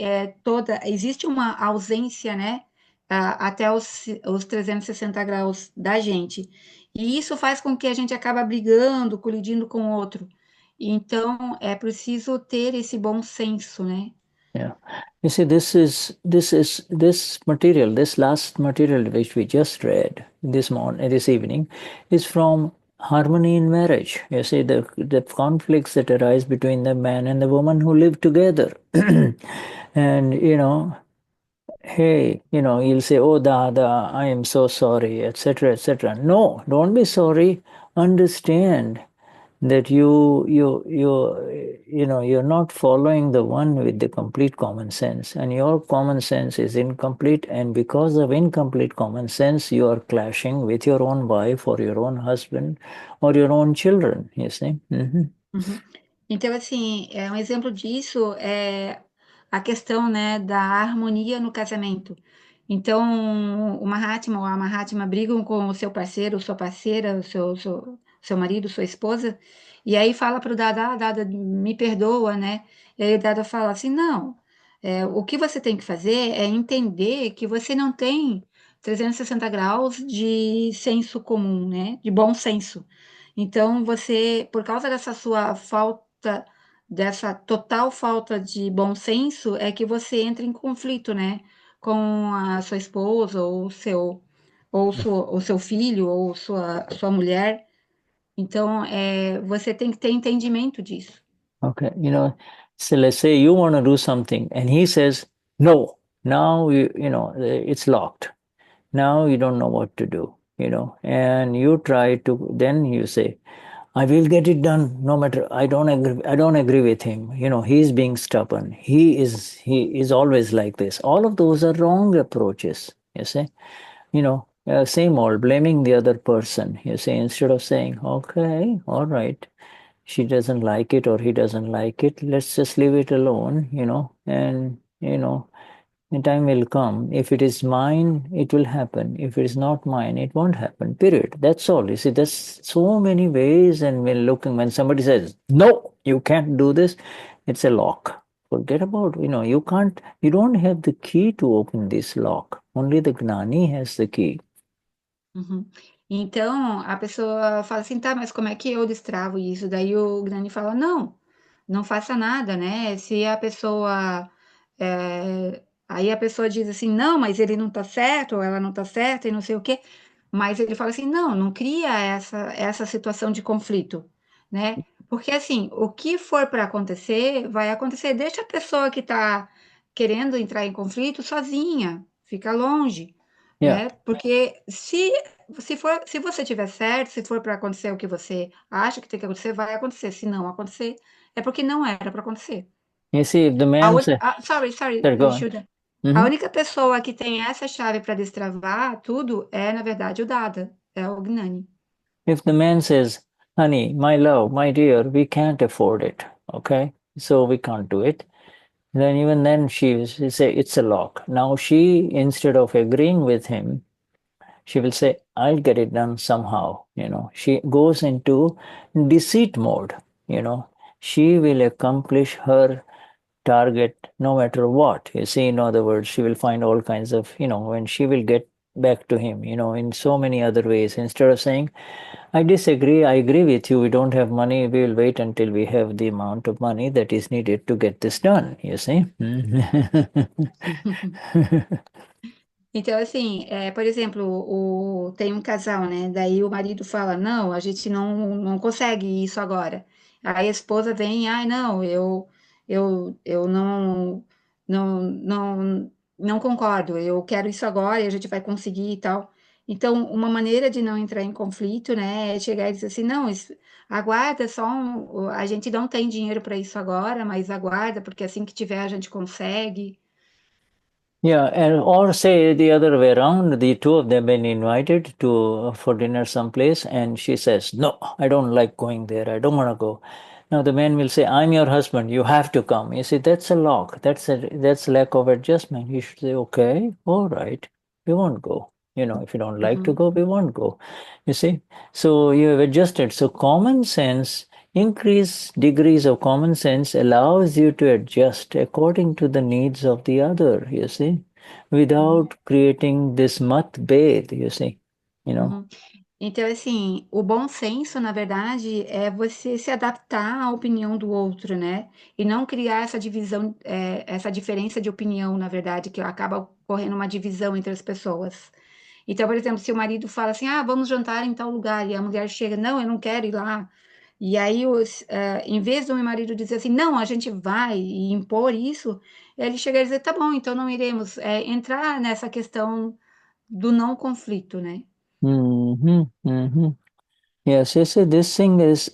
existe uma ausência, né, até os 360 graus da gente. E isso faz com que a gente acaba brigando, colidindo com o outro. Então, é preciso ter esse bom senso, né?
Yeah. You see, this material, this last material which we just read this evening, is from Harmony in Marriage. You see, the conflicts that arise between the man and the woman who live together. And hey, you'll say, "Oh, Dada, I am so sorry," etc., etc. No, don't be sorry. Understand that you're not following the one with the complete common sense, and your common sense is incomplete, and because of incomplete common sense, you are clashing with your own wife or your own husband or your own children, you see.
Uhum. Então, assim, um exemplo disso é a questão, né, da harmonia no casamento. Então, o Mahatma ou a Mahatma brigam com o seu parceiro, sua parceira, o seu marido, sua esposa, e aí fala para o Dada, Dada, me perdoa, né? E aí o Dada fala assim, não, o que você tem que fazer é entender que você não tem 360 graus de senso comum, né? De bom senso. Então, você, por causa dessa sua falta, dessa total falta de bom senso, é que você entra em conflito, né, com a sua esposa, ou seu filho, ou sua mulher. Então, você tem que ter entendimento disso.
Okay, so let's say you want to do something, and he says no. Now it's locked. Now you don't know what to do, and you try to. Then you say, I will get it done no matter. I don't agree with him. He's being stubborn. He is always like this. All of those are wrong approaches, you see. Same old blaming the other person, you see, instead of saying, okay, all right, she doesn't like it or he doesn't like it, let's just leave it alone, and the time will come. If it is mine, it will happen. If it is not mine, it won't happen. Period. That's all. You see, there's so many ways. And when somebody says, no, you can't do this, it's a lock. Forget about, you don't have the key to open this lock. Only the Gnani has the key.
Uhum. Então, a pessoa fala assim, tá, mas como é que eu destravo isso? Daí o Gnani fala, não, não faça nada, né? Se a pessoa. Aí a pessoa diz assim, não, mas ele não tá certo, ou ela não tá certa, e não sei o quê. Mas ele fala assim, não, não cria essa situação de conflito, né? Porque assim, o que for para acontecer, vai acontecer. Deixa a pessoa que está querendo entrar em conflito sozinha, fica longe,
Yeah.
né? Porque se você tiver certo, se for para acontecer o que você acha que tem que acontecer, vai acontecer. Se não acontecer, é porque não era para acontecer.
You see, if the
A
man
un...
says,
Sorry,
go on.
Shuda. A
Mhm.
única pessoa que tem essa chave para destravar tudo é, na verdade, o Dada, é o Gnani.
If the man says, honey, my love, my dear, we can't afford it, okay? So we can't do it. Then even then she say it's a lock. Now she, instead of agreeing with him, she will say, I'll get it done somehow. She goes into deceit mode. She will accomplish her target no matter what. You see, in other words, she will find all kinds of, when she will get back to him, in so many other ways. Instead of saying, I disagree, I agree with you, we don't have money, we will wait until we have the amount of money that is needed to get this done, you see?
Então, assim, por exemplo, tem um casal, né? Daí o marido fala, não, a gente não consegue isso agora. Aí a esposa vem, ai, não, eu não concordo, eu quero isso agora e a gente vai conseguir e tal. Então, uma maneira de não entrar em conflito, né, é chegar e dizer assim, não, aguarda só, a gente não tem dinheiro para isso agora, mas aguarda, porque assim que tiver a gente consegue.
Yeah, and or say the other way around, the two of them been invited to for dinner someplace, and she says, "No, I don't like going there. I don't want to go." Now the man will say, "I'm your husband. You have to come." You see, that's a lock. That's lack of adjustment. You should say, "Okay, all right, we won't go." If you don't like to
Uhum.
go, we won't go. You see, so you have adjusted. So common sense. Increased degrees of common sense allows you to adjust according to the needs of the other, you see,
Uhum.
without creating this matbed, you see, you know.
Uhum. Então, assim, o bom senso, na verdade, é você se adaptar à opinião do outro, né? E não criar essa divisão, essa diferença de opinião, na verdade, que acaba ocorrendo uma divisão entre as pessoas. Então, por exemplo, se o marido fala assim, ah, vamos jantar em tal lugar, e a mulher chega, não, eu não quero ir lá. E aí, em vez do meu marido dizer assim, não, a gente vai e impor isso, ele chega a dizer, tá bom, então não iremos. Entrar nessa questão do não conflito, né?
Mm-hmm, mm-hmm. Yes, you see, this thing is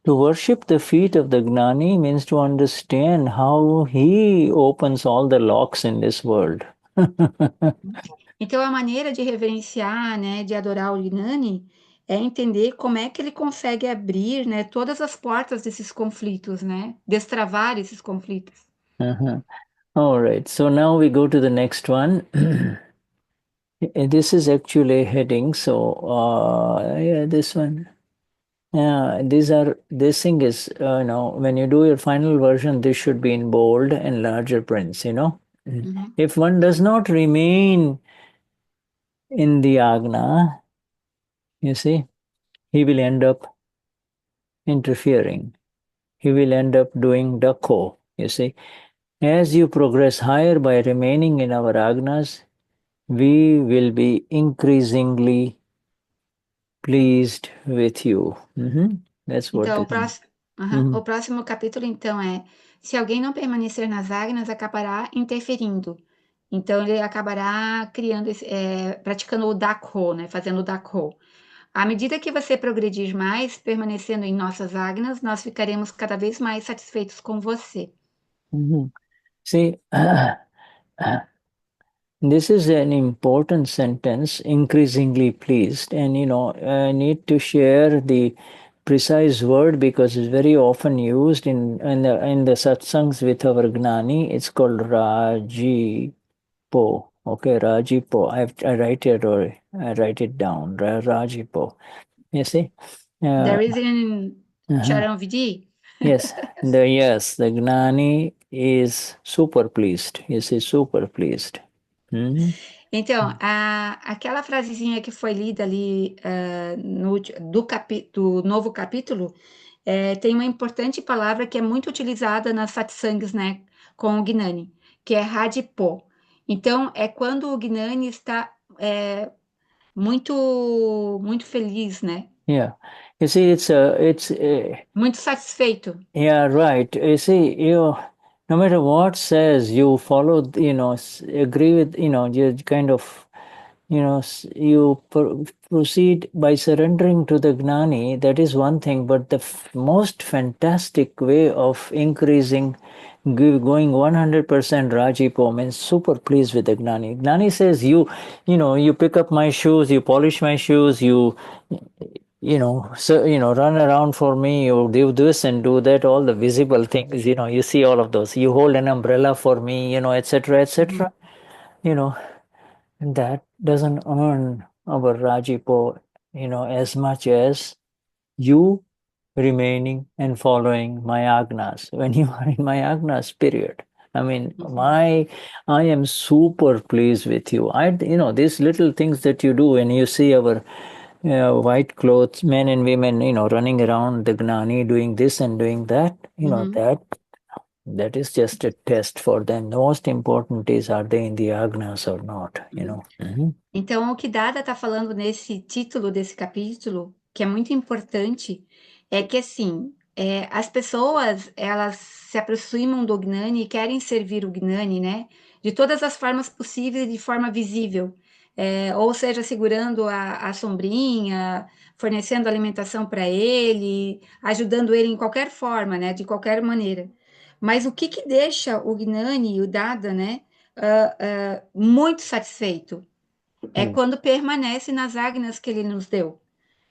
To worship the feet of the Gnani means to understand how he opens all the locks in this world.
Então, a maneira de reverenciar, né, de adorar o Gnani é entender como é que ele consegue abrir, né, todas as portas desses conflitos, né, destravar esses conflitos.
Uh-huh. All right, so now we go to the next one. This is actually a heading, so yeah, this one. Yeah, this thing is, when you do your final version, this should be in bold and larger prints,
Uhum.
If one does not remain in the Agna, you see, he will end up interfering. He will end up doing Dakho, you see. As you progress higher by remaining in our Agnas, we will be increasingly pleased with you. That's what
Então,
it is.
o próximo capítulo, então, é: se alguém não permanecer nas Agnas, acabará interferindo. Então, ele acabará criando, praticando o Dakho, né, fazendo o Dakho. À medida que você progredir mais, permanecendo em nossas Agnas, nós ficaremos cada vez mais satisfeitos com você.
See, this is an important sentence, increasingly pleased. And, I need to share the precise word because it's very often used in the satsangs with our Gnani. It's called Rajipo. Okay, Rajipo. I write it or I write it down. Rajipo. You see?
There is in
Uh-huh.
Charanvidi.
Yes, the Gnani is super pleased. You see, super pleased.
Então, aquela frasezinha que foi lida ali do novo capítulo, tem uma importante palavra que é muito utilizada nas satsangs, né, com o Gnani, que é Radipo. Então, é quando o Gnani está muito, muito feliz, né?
Yeah, you see, it's
Muito satisfeito.
yeah, right. You see, no matter what says, you follow, agree with, you kind of, you proceed by surrendering to the Gnani. That is one thing, but the most fantastic way of increasing, going 100% Rajipo means super pleased with the Gnani. Gnani says, you pick up my shoes, you polish my shoes, run around for me, you do this and do that, all the visible things, you see all of those. You hold an umbrella for me, etc., etc. That doesn't earn our Rajipo, as much as you remaining and following my agnas. When you are in my agnas, period. I mean, I am super pleased with you. These little things that you do when you see our white clothes, men and women, running around the Gnani, doing this and doing that, that is just a test for them. The most important is, are they in the agnas or not,
Então, o que Dada está falando nesse título desse capítulo, que é muito importante, é que, assim, as pessoas, elas se aproximam do Gnani e querem servir o Gnani, né? De todas as formas possíveis, de forma visível. Ou seja, segurando a sombrinha, fornecendo alimentação para ele, ajudando ele em qualquer forma, né? De qualquer maneira. Mas o que deixa o Gnani e o Dada, né? Muito satisfeito? É quando permanece nas agnas que ele nos deu.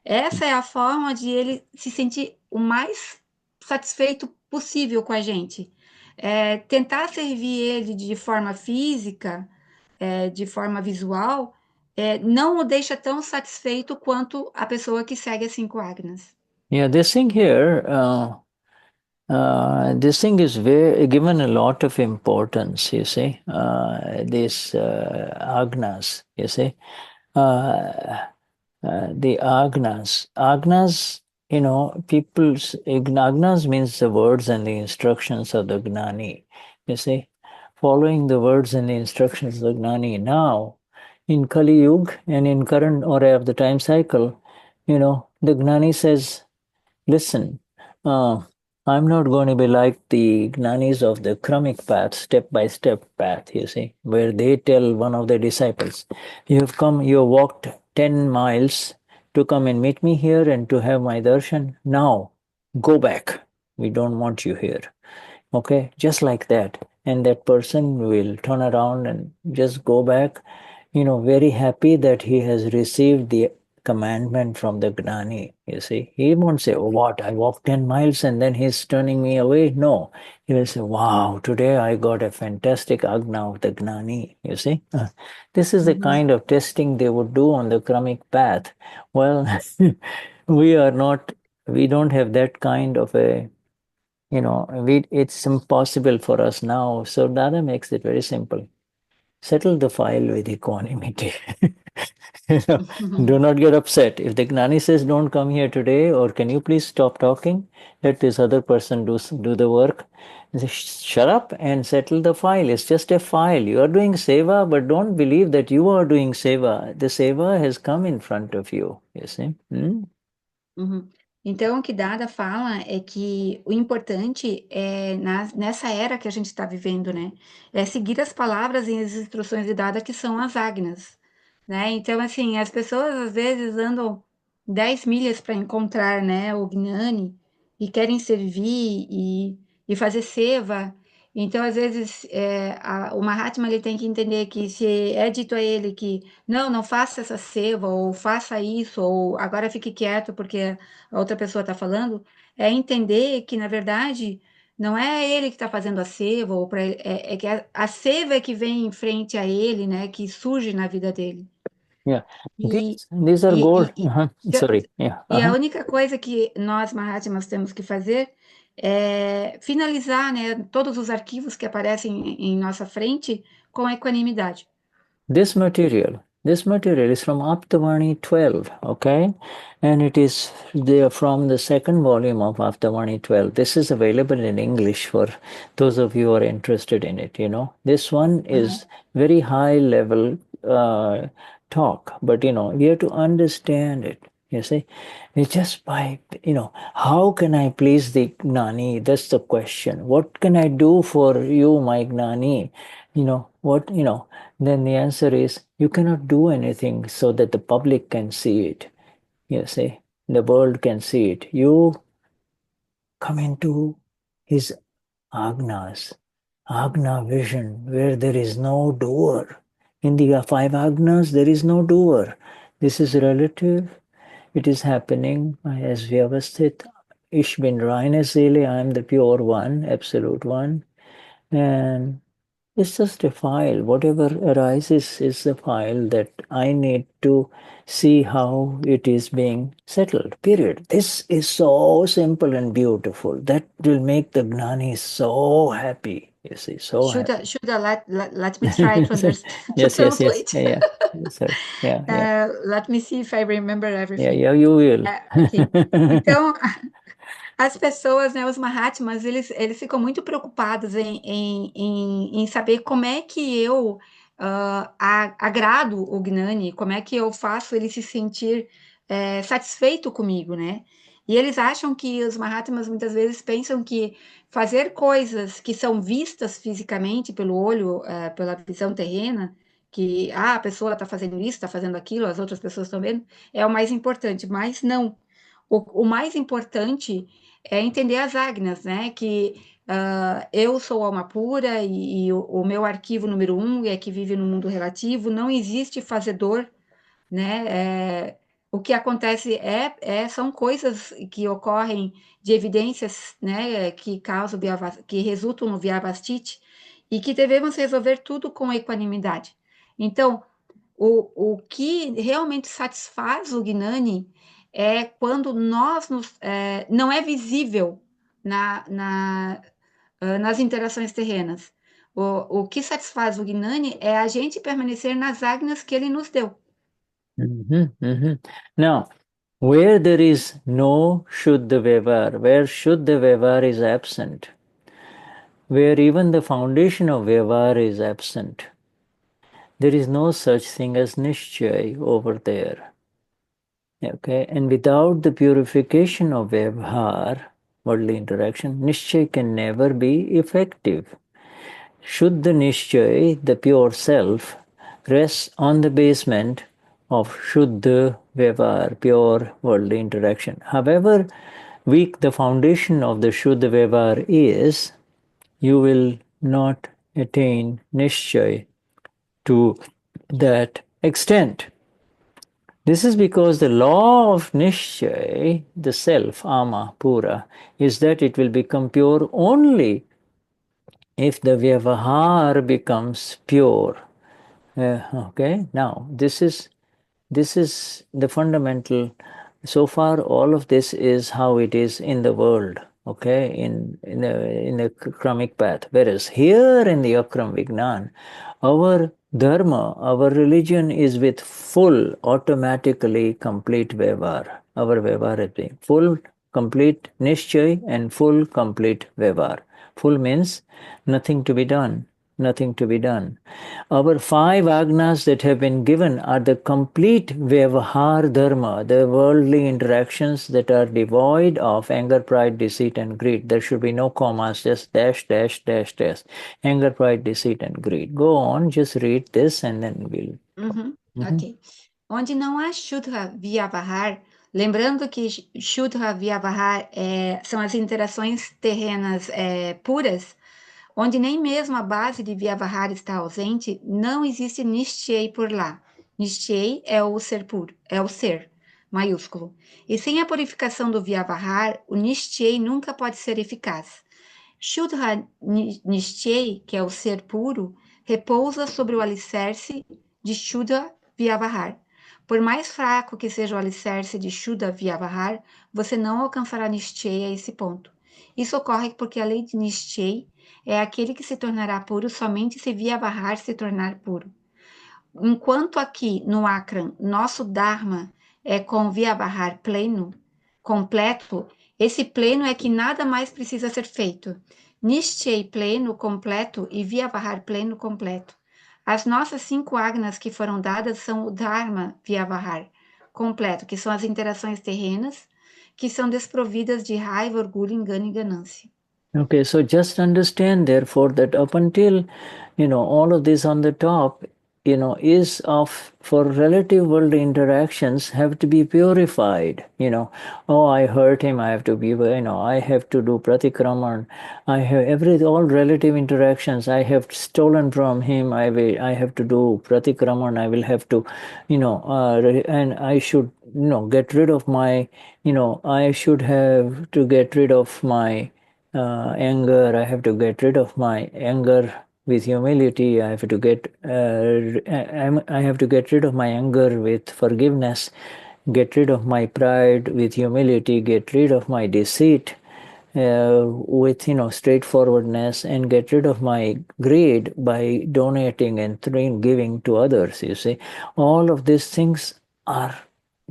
Essa é a forma de ele se sentir o mais satisfeito possível com a gente. Tentar servir ele de forma física, de forma visual, não o deixa tão satisfeito quanto a pessoa que segue as 5 agnas.
Yeah, this thing here, this thing is given a lot of importance, you see, these agnas, you see. The agnas. Agnas, agnas means the words and the instructions of the Gnani, you see. Following the words and the instructions of the Gnani. Now, in Kali Yuga and in current or of the time cycle, the Gnani says, listen, I'm not going to be like the Gnanis of the Kramik path, step-by-step path, you see, where they tell one of their disciples, you have walked 10 miles to come and meet me here and to have my darshan. Now, Go back. We don't want you here. Okay, just like that. And that person will turn around and just go back, very happy that he has received the commandment from the Gnani. You see, he won't say, "Oh, what? I walked 10 miles and then he's turning me away." No, he will say, "Wow, today I got a fantastic Agna of the Gnani." You see, this is the
Mhm.
kind of testing they would do on the Kramic path. Well, we are not, we don't have that kind of a it's impossible for us now. So Dada makes it very simple. Settle the file with equanimity. Do not get upset. If the Gnani says, "Don't come here today," or "Can you please stop talking? Let this other person do the work." Say, "Shut up and settle the file. It's just a file. You are doing seva, but don't believe that you are doing seva. The seva has come in front of you." You see? Hmm?
Uhum. Então, o que Dada fala é que o importante é, nessa era que a gente está vivendo, né, é seguir as palavras e as instruções de Dada, que são as agnas, né? Então, assim, as pessoas às vezes andam 10 milhas para encontrar, né, o Gnani e querem servir e fazer seva. Então, às vezes, o Mahatma ele tem que entender que se é dito a ele que não faça essa seva, ou faça isso, ou agora fique quieto porque a outra pessoa está falando, é entender que, na verdade, não é ele que está fazendo a seva, ou é que a seva é que vem em frente a ele, né, que surge na vida dele.
Yeah.
E,
These are
e,
gold.
e, e,
Sorry. Yeah.
e a única coisa que nós, Mahatmas, temos que fazer é finalizar, né, todos os arquivos que aparecem em nossa frente com equanimidade.
This material is from Aptavani 12, okay? And it is there from the second volume of Aptavani 12. This is available in English for those of you who are interested in it, This one is very high level talk, but, we have to understand it. You see, it's just by, how can I please the Gnani? That's the question. What can I do for you, my Gnani? Then the answer is you cannot do anything so that the public can see it. You see, the world can see it. You come into his agnas, agna vision, where there is no doer. In the five agnas, there is no doer. This is relative. It is happening as Vyavasthit. Ich bin reine Seele, I am the pure one, absolute one. And it's just a file. Whatever arises is the file that I need to see how it is being settled. Period. This is so simple and beautiful. That will make the Gnani so happy. You see, so happy.
Should I let me try to understand, to
Yes.
translate.
Yeah. Sorry. Yeah.
Let me see if I remember everything.
Yeah, you will.
Ok. Então, as pessoas, né, os Mahatmas, eles ficam muito preocupados em saber como é que eu agrado o Gnani, como é que eu faço ele se sentir satisfeito comigo, né? E eles acham que os Mahatmas muitas vezes pensam que fazer coisas que são vistas fisicamente pelo olho, pela visão terrena, que a pessoa está fazendo isso, está fazendo aquilo, as outras pessoas estão vendo, é o mais importante, mas não. O mais importante é entender as agnas, né? Que eu sou alma pura e o meu arquivo número um é que vive no mundo relativo, não existe fazedor, né? O que acontece são coisas que ocorrem de evidências, né? Que causam, que resultam no Vyavastite e que devemos resolver tudo com equanimidade. Então, o que realmente satisfaz o Gnani é quando não é visível nas interações terrenas. O que satisfaz o Gnani é a gente permanecer nas agnas que ele nos deu.
Now, where there is no Shuddha Vyavar, where Shuddha Vyavar is absent, where even the foundation of Vyavar is absent, there is no such thing as Nishchay over there. Okay, and without the purification of Vyavhar, worldly interaction, Nishchay can never be effective. Shuddha Nishchay, the pure self, rests on the basement of Shuddha Vyavar, pure worldly interaction. However, weak the foundation of the Shuddha Vyavahar is, you will not attain Nishchay to that extent. This is because the law of Nishchay, the self, Ama, Pura, is that it will become pure only if the Vyavahar becomes pure. Okay, now this is the fundamental. So far, all of this is how it is in the world, okay, in the Kramic path. Whereas here in the Akram Vignan, our dharma, our religion is with full, automatically complete Vyavahar. Our Vyavahar is being full, complete Nishchay and full, complete Vyavahar. Full means nothing to be done, nothing to be done. Our 5 agnas that have been given are the complete Vyavahar Dharma, the worldly interactions that are devoid of anger, pride, deceit, and greed. There should be no commas, just dash, dash, dash, dash. Anger, pride, deceit, and greed. Go on, just read this and then we'll.
Ok. Onde não há Shuddha Vyavahar, lembrando que Shuddha Vyavahar são as interações terrenas puras, onde nem mesmo a base de Vyavahar está ausente, não existe Nishchay por lá. Nishchay é o ser puro, é o ser, maiúsculo. E sem a purificação do Vyavahar, o Nishchay nunca pode ser eficaz. Shuddha Nishchay, que é o ser puro, repousa sobre o alicerce de Shuddha Vyavahar. Por mais fraco que seja o alicerce de Shuddha Vyavahar, você não alcançará Nishchay a esse ponto. Isso ocorre porque a lei de Nishchay é aquele que se tornará puro somente se Vyavahar se tornar puro. Enquanto aqui no Akram, nosso Dharma é com Vyavahar pleno, completo, esse pleno é que nada mais precisa ser feito. Nishchay pleno, completo e Vyavahar pleno, completo. As nossas 5 agnas que foram dadas são o Dharma Vyavahar completo, que são as interações terrenas, que são desprovidas de raiva, orgulho, engano e ganância.
Okay, so just understand therefore that up until, all of this on the top, is for relative world interactions have to be purified, oh, I hurt him, I have to be, I have to do pratikraman, I have all relative interactions, I have stolen from him, I have to do pratikraman, I will have to, and I should, get rid of my, I should have to get rid of my anger, I have to get rid of my anger with humility. I have to get rid of my anger with forgiveness, get rid of my pride with humility, get rid of my deceit with straightforwardness, and get rid of my greed by donating and giving to others. You see, all of these things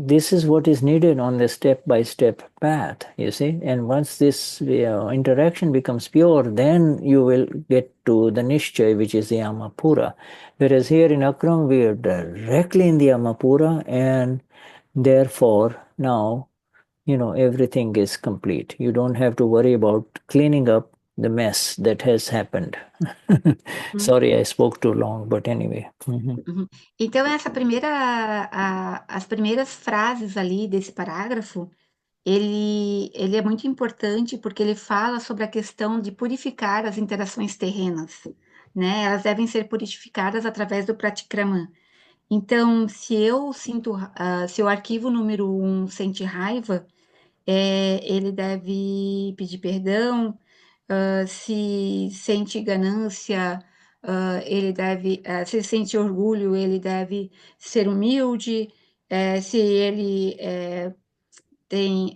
this is what is needed on the step-by-step path, you see. And once this interaction becomes pure, then you will get to the Nishchay, which is the Amapura. Whereas here in Akram, we are directly in the Amapura, and therefore now, everything is complete. You don't have to worry about cleaning up the mess that has happened. Sorry, I spoke too long, but anyway.
Então, as primeiras frases ali desse parágrafo, ele é muito importante porque ele fala sobre a questão de purificar as interações terrenas, né? Elas devem ser purificadas através do pratikraman. Então, se o arquivo número 1 sente raiva, ele deve pedir perdão. Se sente ganância, ele deve, se sente orgulho, ele deve ser humilde. Se ele tem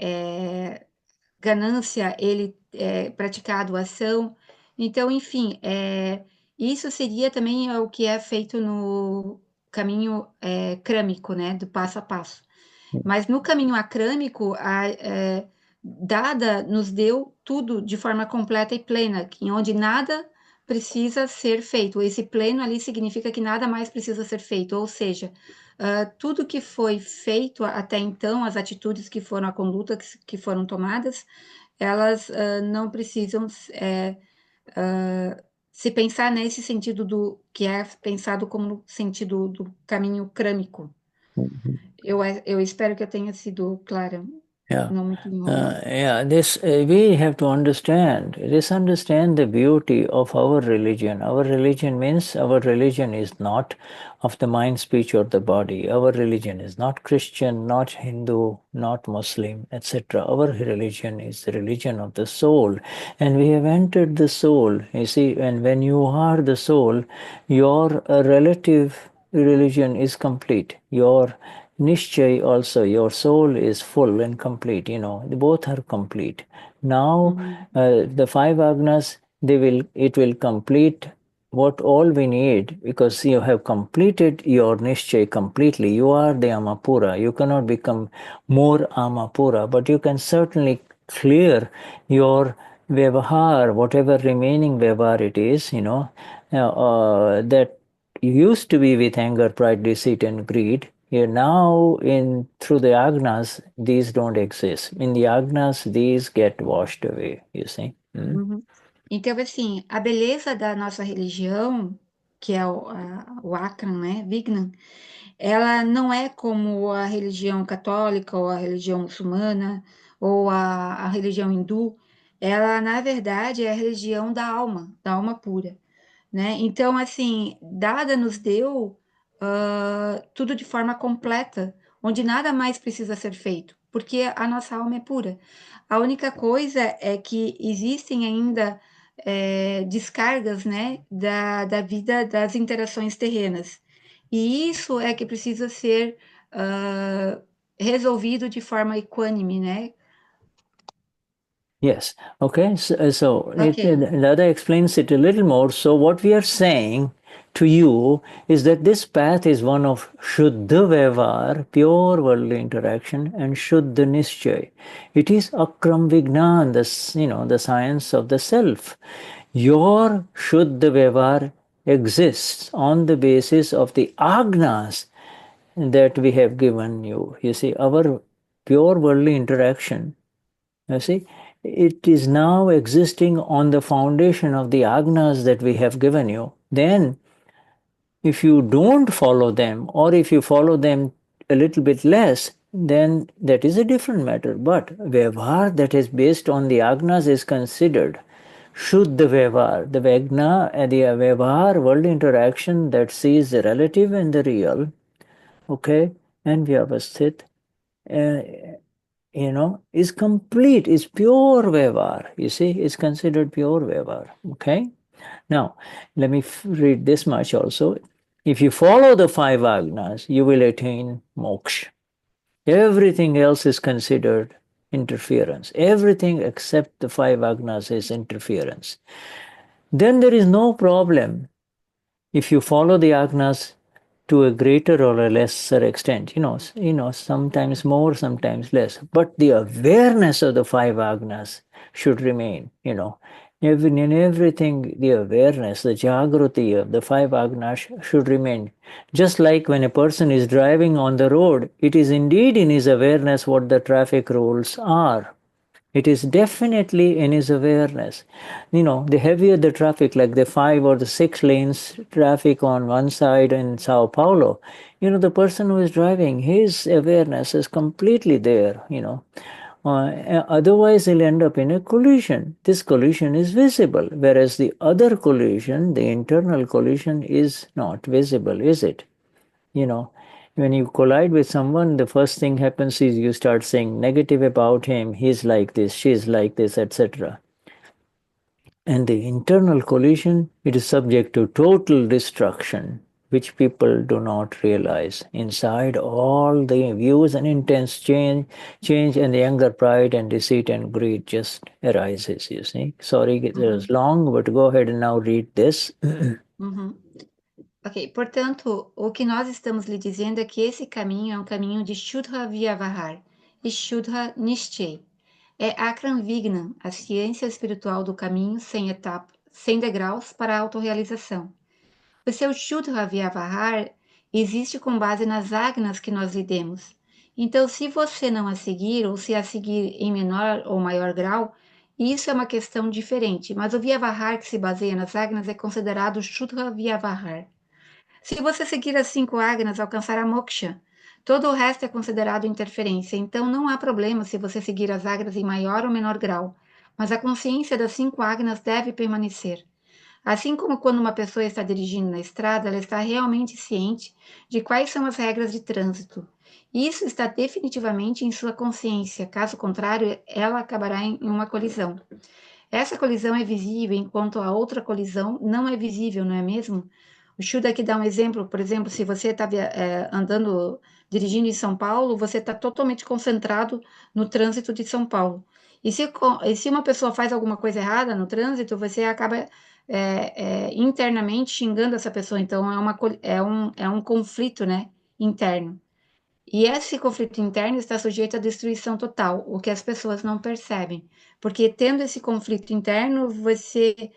ganância, ele praticar a doação. Então, enfim, isso seria também o que é feito no caminho crâmico, né, do passo a passo. Mas no caminho acrâmico, Dada nos deu tudo de forma completa e plena, em onde nada precisa ser feito. Esse pleno ali significa que nada mais precisa ser feito, ou seja, tudo que foi feito até então, as atitudes que foram, a conduta que foram tomadas, elas não precisam se pensar nesse sentido do que é pensado como no sentido do caminho crâmico. Eu espero que eu tenha sido clara.
Yeah.
não muito longo.
This we have to understand. Understand the beauty of our religion. Our religion means our religion is not of the mind, speech, or the body. Our religion is not Christian, not Hindu, not Muslim, etc. Our religion is the religion of the soul, and we have entered the soul. You see, and when you are the soul, your relative religion is complete. Your Nishchay also, your soul is full and complete, both are complete. Now,
Uhum,
the five agnas, it will complete what all we need, because you have completed your Nishchay completely. You are the Amapura. You cannot become more Amapura, but you can certainly clear your Vyavahar, whatever remaining Vyavahar it is, that used to be with anger, pride, deceit, and greed. Here now, in through the agnas, these don't exist. In the agnas, these get washed away. You see.
uhum. Então, assim, a beleza da nossa religião, que é o Akran, né, Vignan, ela não é como a religião católica ou a religião muçulmana ou a religião hindu. Ela, na verdade, é a religião da alma pura, né? Então, assim, dada nos deu tudo de forma completa, onde nada mais precisa ser feito, porque a nossa alma é pura. A única coisa é que existem ainda descargas, né, da vida das interações terrenas. E isso é que precisa ser resolvido de forma equânime, né?
Yes. Okay. So
Ok.
Lada explains it a little more. So what we are saying to you is that this path is one of Shuddha Vyavahar, pure worldly interaction, and Shuddha Nischay. It is Akram Vignan, the science of the self. Your Shuddha Vyavahar exists on the basis of the agnas that we have given you. You see, our pure worldly interaction, you see, it is now existing on the foundation of the agnas that we have given you. Then, if you don't follow them, or if you follow them a little bit less, then that is a different matter. But Vyavahar that is based on the agnas is considered Shuddha Vyavahar, the Vyavahar, world interaction that sees the relative and the real, okay, and Vyavasthit, uh, is complete, is pure Vyavahar. You see, is considered pure Vyavahar. Okay? Now, let me read this much also. If you follow the five agnas, you will attain moksha. Everything else is considered interference. Everything except the five agnas is interference. Then there is no problem if you follow the agnas to a greater or a lesser extent, sometimes more, sometimes less. But the awareness of the five agnas should remain, in everything, the awareness, the jagruti of the five agnas should remain. Just like when a person is driving on the road, it is indeed in his awareness what the traffic rules are. It is definitely in his awareness. The heavier the traffic, like the 5 or the 6 lanes traffic on one side in Sao Paulo, the person who is driving, his awareness is completely there. Otherwise, he'll end up in a collision. This collision is visible, whereas the other collision, the internal collision, is not visible, is it? you know when you collide with someone, the first thing happens is you start saying negative about him. He's like this, she's like this, etc. And the internal collision, it is subject to total destruction, which people do not realize. Inside, all the views and intents change, and the anger, pride, and deceit and greed just arises. You see. Sorry, it was
Uhum,
long, but go ahead and now read this.
uhum. Ok, portanto, o que nós estamos lhe dizendo é que esse caminho é um caminho de Shuddha Vyavahar e Shuddha Nischay. É Akram Vignan, a ciência espiritual do caminho sem etapas, sem degraus para a autorrealização. O seu Shuddha Vyavahar existe com base nas agnas que nós lhe demos. Então, se você não a seguir, ou se a seguir em menor ou maior grau, isso é uma questão diferente, mas o Vyavahar que se baseia nas agnas é considerado Shuddha Vyavahar. Se você seguir as 5 agnas, alcançará moksha. Todo o resto é considerado interferência, então não há problema se você seguir as agnas em maior ou menor grau, mas a consciência das 5 agnas deve permanecer. Assim como quando uma pessoa está dirigindo na estrada, ela está realmente ciente de quais são as regras de trânsito. Isso está definitivamente em sua consciência, caso contrário, ela acabará em uma colisão. Essa colisão é visível, enquanto a outra colisão não é visível, não é mesmo? O Shuda aqui dá um exemplo, por exemplo, se você está dirigindo em São Paulo, você está totalmente concentrado no trânsito de São Paulo. E se uma pessoa faz alguma coisa errada no trânsito, você acaba internamente xingando essa pessoa. Então, é um conflito, né, interno. E esse conflito interno está sujeito à destruição total, o que as pessoas não percebem. Porque tendo esse conflito interno, você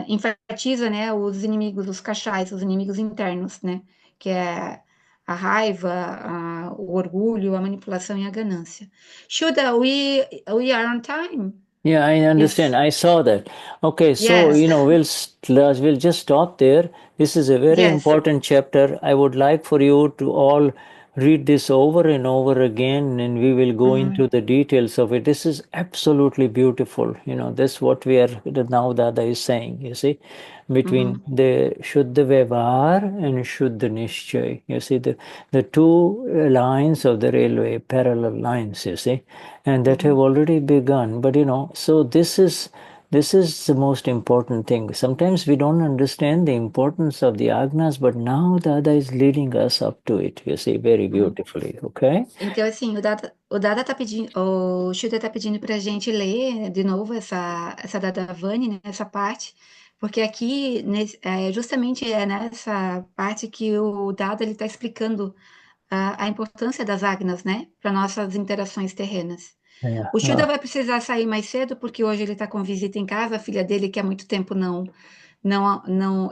enfatiza, né, os inimigos, os cachais, os inimigos internos, né? Que é a raiva, o orgulho, a manipulação e a ganância. Shuda, we are on time.
Yeah, I understand.
Yes.
I saw that. Okay, so
Yes.
we'll just stop there. This is a very
Yes.
important chapter. I would like for you to all read this over and over again, and we will go into the details of it. This is absolutely beautiful. This what we are now Dada is saying. You see, between the Shuddha Vyavhar and Shuddha Nishchay. You see the two lines of the railway, parallel lines. You see, and that have already begun. But so this is the most important thing. Sometimes we don't understand the importance of the agnas, but now Dada is leading us up to it, you see, very beautifully, okay?
Então, assim, o Dada tá pedindo, o Shuda tá pedindo pra gente ler de novo essa Dadavani, né, essa parte, porque aqui, justamente é nessa parte que o Dada ele tá explicando a importância das agnas, né, para nossas interações terrenas.
Yeah.
O Shuda vai precisar sair mais cedo, porque hoje ele tá com visita em casa, a filha dele, que há muito tempo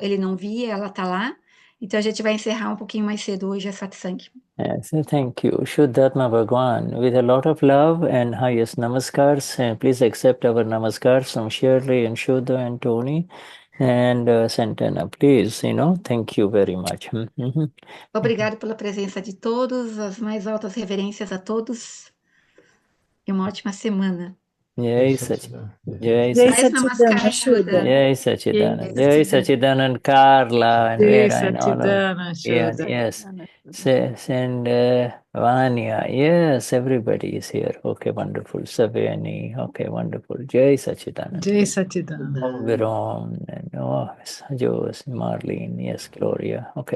ele não via, ela tá lá. Então a gente vai encerrar um pouquinho mais cedo hoje a satsang.
Yes, thank you. Shuddhatma Bhagwan. With a lot of love and highest namaskars, and please accept our namaskars from Shirley and Shuddha and Tony and Santana. Please, thank you very much.
Obrigado pela presença de todos, as mais altas reverências a todos e uma ótima semana.
Jai
Satchidananda.
Jai
Jai
Mais namaskar,
Satchidananda,
Shuddha.
Shuddha.
Jai Sachidanand. Jai
Jai
Sachidanand, Carla, and
Jai
Vera, and all of
Satchidananda,
yeah,
Shuddha.
yes. And Vanya, yes, everybody is here. Okay, wonderful. Savyani, okay, wonderful. Jai Sachidanand.
Jai Satchidananda.
Virom, and Miss Jos, Marlene, yes, Gloria. Okay.